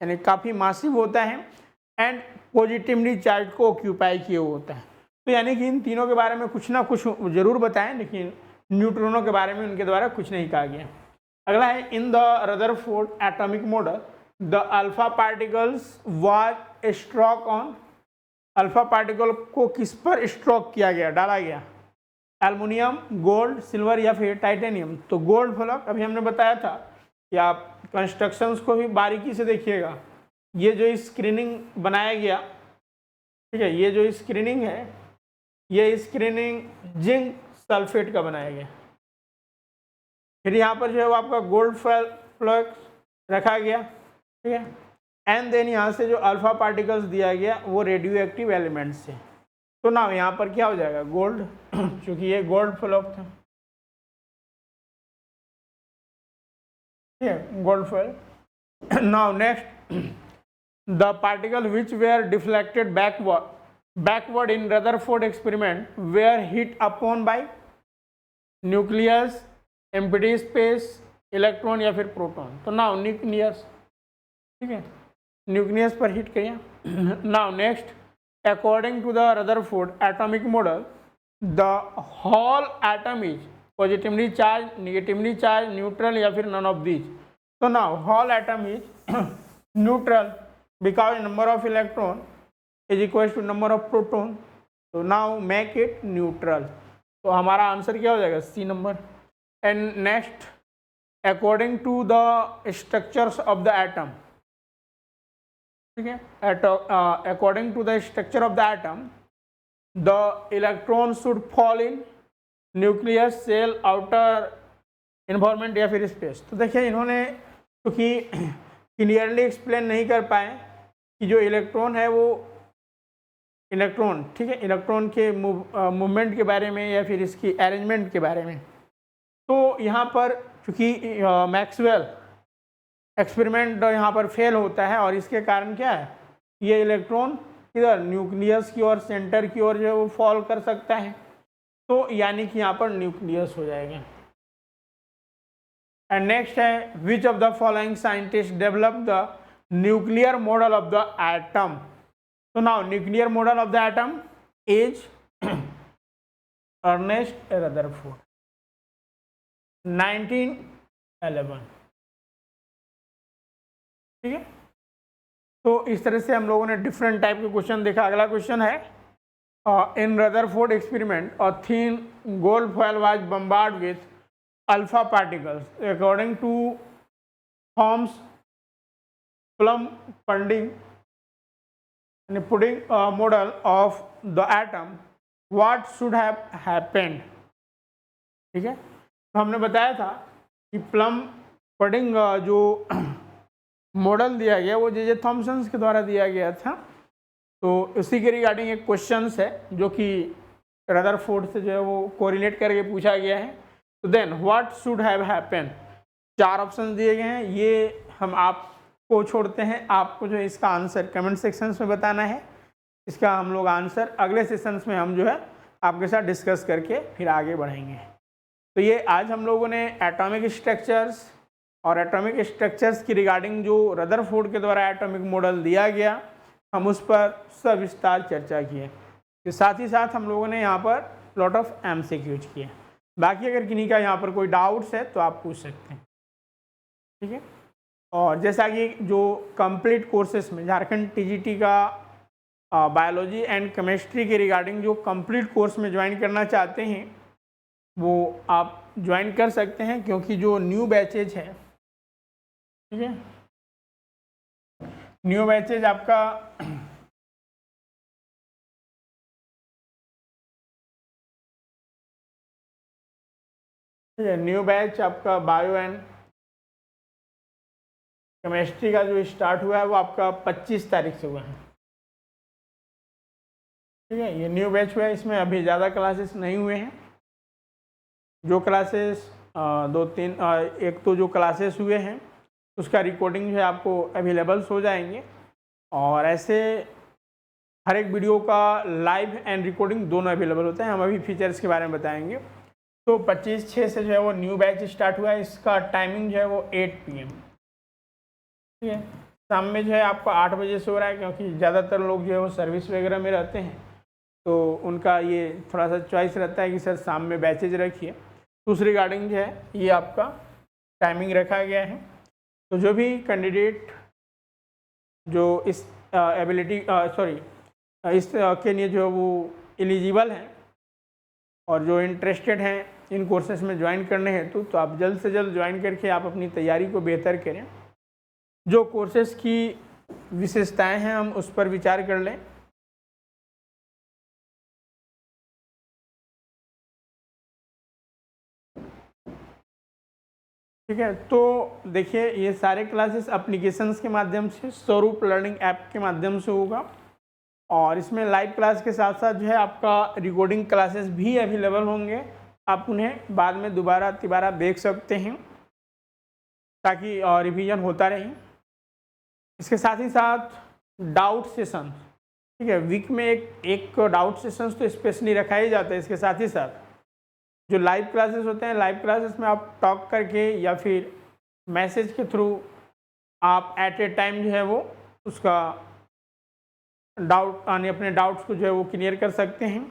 यानी काफ़ी मासिव होता है, एंड पॉजिटिवली चार्ज को ऑक्यूपाई किए हुए होता है। तो यानी कि इन तीनों के बारे में कुछ ना कुछ जरूर बताएं, लेकिन न्यूट्रिनो के बारे में उनके द्वारा कुछ नहीं कहा गया। अगला है, in the Rutherford atomic model the alpha particles was stroke on. Alpha particle को किस पर स्ट्रोक किया गया, डाला गया? एल्युमिनियम, गोल्ड, सिल्वर या फिर टाइटेनियम। तो गोल्ड फ्लक अभी हमने बताया था कि आप कंस्ट्रक्शंस को भी बारीकी से देखिएगा। ये जो स्क्रीनिंग बनाया गया, ठीक है, ये जो स्क्रीनिंग है, ये स्क्रीनिंग जिंक सल्फेट का बनाया गया। फिर यहाँ पर जो है वो आपका गोल्ड फ्लक्स रखा गया, ठीक है। एंड देन यहाँ से जो अल्फा पार्टिकल्स दिया गया वो रेडियो एक्टिव एलिमेंट्स से। तो ना यहाँ पर क्या हो जाएगा, गोल्ड क्योंकि ये गोल्ड फ्लक्स था, ठीक है, gold flux. Now next, the particle which were deflected backward in Rutherford experiment were hit upon by nucleus, empty space, electron या फिर प्रोटॉन। तो नाउ न्यूक्लियस, ठीक है, न्यूक्लियस पर हिट किया। Now next, according to the Rutherford atomic model the whole atom is positively charge, negatively charge, neutral या फिर none of these. तो now whole atom is neutral because number of electron is equal to number of proton. तो now make it neutral. तो हमारा answer क्या हो जाएगा, C number. And next, according to the structures of the atom, ठीक है, according to the structure of the atom the electron should fall in nucleus, cell, outer environment या फिर space. तो देखिए इन्होंने क्योंकि क्लियरली एक्सप्लेन नहीं कर पाए कि जो इलेक्ट्रॉन है वो इलेक्ट्रॉन, ठीक है, इलेक्ट्रॉन के मूवमेंट के बारे में या फिर इसकी अरेंजमेंट के बारे में। तो यहाँ पर चूँकि मैक्सवेल एक्सपेरिमेंट यहाँ पर फेल होता है और इसके कारण क्या है, ये इलेक्ट्रॉन इधर न्यूक्लियस की ओर, सेंटर की ओर जो है वो फॉल कर सकता है। तो यानी कि यहाँ पर न्यूक्लियस हो जाएगा। एंड नेक्स्ट है, which of the following scientist develop the nuclear model of the atom. तो now nuclear model of the atom is Ernest Rutherford, 1911, ठीक है। तो इस तरह से हम लोगों ने डिफरेंट टाइप के क्वेश्चन देखा। अगला क्वेश्चन है, in Rutherford experiment a thin gold foil was bombard with alpha particles according to Thom's plum pudding model of the atom, what should have happened, ठीक है। तो हमने बताया था कि प्लम पुडिंग जो मॉडल दिया गया वो जे थॉमसन के द्वारा दिया गया था। तो उसी के रिगार्डिंग एक क्वेश्चन है जो कि रदरफोर्ड से जो है वो कोरिलेट करके पूछा गया है। तो then what should have happen, 4 option दिए गए हैं, ये हम आपको छोड़ते हैं। आपको जो है इसका आंसर कमेंट सेक्शंस में बताना है। इसका हम लोग आंसर अगले सेशंस में हम जो है आपके साथ डिस्कस करके फिर आगे बढ़ेंगे। तो ये आज हम लोगों ने एटॉमिक स्ट्रक्चर्स और एटॉमिक स्ट्रक्चर्स की रिगार्डिंग जो रदरफोर्ड के द्वारा एटॉमिक मॉडल दिया गया, हम उस पर सविस्तार चर्चा किए। तो साथ ही साथ हम लोगों ने यहाँ पर लॉट ऑफ MCQs किए। बाकी अगर किन्हीं का यहाँ पर कोई डाउट्स है तो आप पूछ सकते हैं, ठीक है। और जैसा कि जो कंप्लीट कोर्सेस में झारखंड TGT का बायोलॉजी एंड केमिस्ट्री के रिगार्डिंग जो कंप्लीट कोर्स में ज्वाइन करना चाहते हैं वो आप ज्वाइन कर सकते हैं, क्योंकि जो न्यू बैचेज है, ठीक है, न्यू बैचेज आपका न्यू बैच आपका बायो एंड केमिस्ट्री का जो स्टार्ट हुआ है वो आपका 25 तारीख से हुआ है, ठीक है। ये न्यू बैच हुआ है, इसमें अभी ज़्यादा क्लासेस नहीं हुए हैं। जो क्लासेस 2-3 एक तो जो क्लासेस हुए हैं उसका रिकॉर्डिंग जो है आपको अवेलेबल्स हो जाएंगे, और ऐसे हर एक वीडियो का लाइव एंड रिकॉर्डिंग दोनों अवेलेबल होते हैं। हम अभी फीचर्स के बारे में बताएंगे। तो 25/6 से जो है वो न्यू बैच स्टार्ट हुआ है। इसका टाइमिंग जो है वो 8 PM, ठीक है। शाम में जो है आपको 8 बजे से हो रहा है, क्योंकि ज़्यादातर लोग जो है वो सर्विस वगैरह में रहते हैं, तो उनका ये थोड़ा सा चॉइस रहता है कि सर शाम में बैचेज रखिए। तो उस रिगार्डिंग जो है ये आपका टाइमिंग रखा गया है। तो जो भी कैंडिडेट जो इस इसके लिए जो वो एलिजिबल हैं और जो इंटरेस्टेड हैं इन कोर्सेज में ज्वाइन करने हेतु, तो आप जल्द से जल्द ज्वाइन करके आप अपनी तैयारी को बेहतर करें। जो कोर्सेज की विशेषताएं हैं हम उस पर विचार कर लें। ठीक है। तो देखिए ये सारे क्लासेस एप्लीकेशंस के माध्यम से, स्वरूप लर्निंग ऐप के माध्यम से होगा, और इसमें लाइव क्लास के साथ साथ जो है आपका रिकॉर्डिंग क्लासेस भी अवेलेबल होंगे। आप उन्हें बाद में दोबारा तिबारा देख सकते हैं ताकि रिवीजन होता रहे। इसके साथ ही साथ डाउट सेशन, ठीक है, वीक में एक डाउट सेशन तो स्पेशली रखा ही जाता है। इसके साथ ही साथ जो लाइव क्लासेस होते हैं, लाइव क्लासेस में आप टॉक करके या फिर मैसेज के थ्रू आप एट ए टाइम जो है वो उसका डाउट अपने डाउट्स को जो है वो क्लियर कर सकते हैं।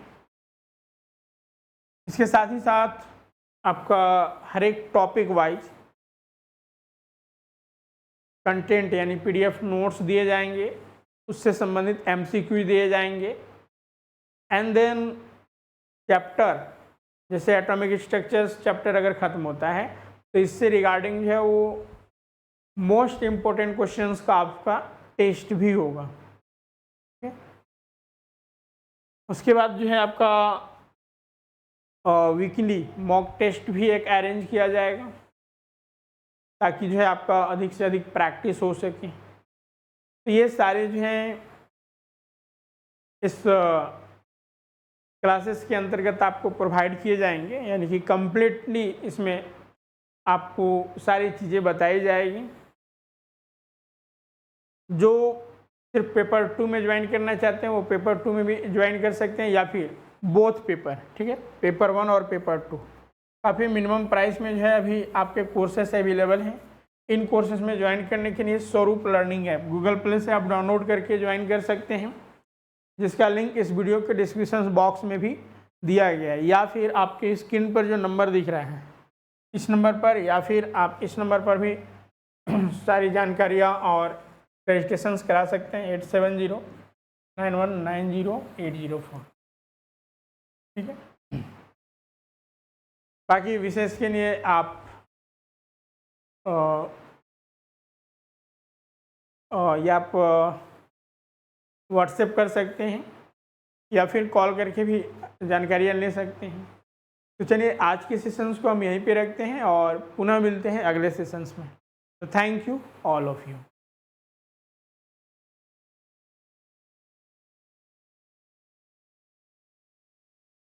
इसके साथ ही साथ आपका हर एक टॉपिक वाइज कंटेंट यानी पीडीएफ नोट्स दिए जाएंगे, उससे संबंधित एमसीक्यू दिए जाएंगे, एंड देन चैप्टर जैसे एटॉमिक स्ट्रक्चर्स चैप्टर अगर ख़त्म होता है तो इससे रिगार्डिंग जो है वो मोस्ट इम्पोर्टेंट क्वेश्चंस का आपका टेस्ट भी होगा। उसके बाद जो है आपका वीकली मॉक टेस्ट भी एक अरेंज किया जाएगा ताकि जो है आपका अधिक से अधिक प्रैक्टिस हो सके। तो ये सारे जो हैं इस क्लासेस के अंतर्गत आपको प्रोवाइड किए जाएंगे, यानी कि कम्प्लीटली इसमें आपको सारी चीज़ें बताई जाएगी। जो सिर्फ पेपर 2 में ज्वाइन करना चाहते हैं वो पेपर 2 में भी ज्वाइन कर सकते हैं, या फिर बोथ पेपर, ठीक है, पेपर 1 और पेपर 2। काफ़ी मिनिमम प्राइस में जो है अभी आपके कोर्सेस अवेलेबल हैं। इन कोर्सेज में ज्वाइन करने के लिए स्वरूप लर्निंग ऐप गूगल प्ले से आप डाउनलोड करके ज्वाइन कर सकते हैं, जिसका लिंक इस वीडियो के डिस्क्रिप्शन बॉक्स में भी दिया गया है, या फिर आपके स्क्रीन पर जो नंबर दिख रहा है इस नंबर पर, या फिर आप इस नंबर पर भी सारी जानकारियाँ और रजिस्ट्रेशन करा सकते हैं 8709190804, ठीक है। बाकी विशेष के लिए आप या आप व्हाट्सएप कर सकते हैं या फिर कॉल करके भी जानकारियाँ ले सकते हैं। तो चलिए आज के सेशंस को हम यहीं पे रखते हैं और पुनः मिलते हैं अगले सेशंस में। तो thank you all of you.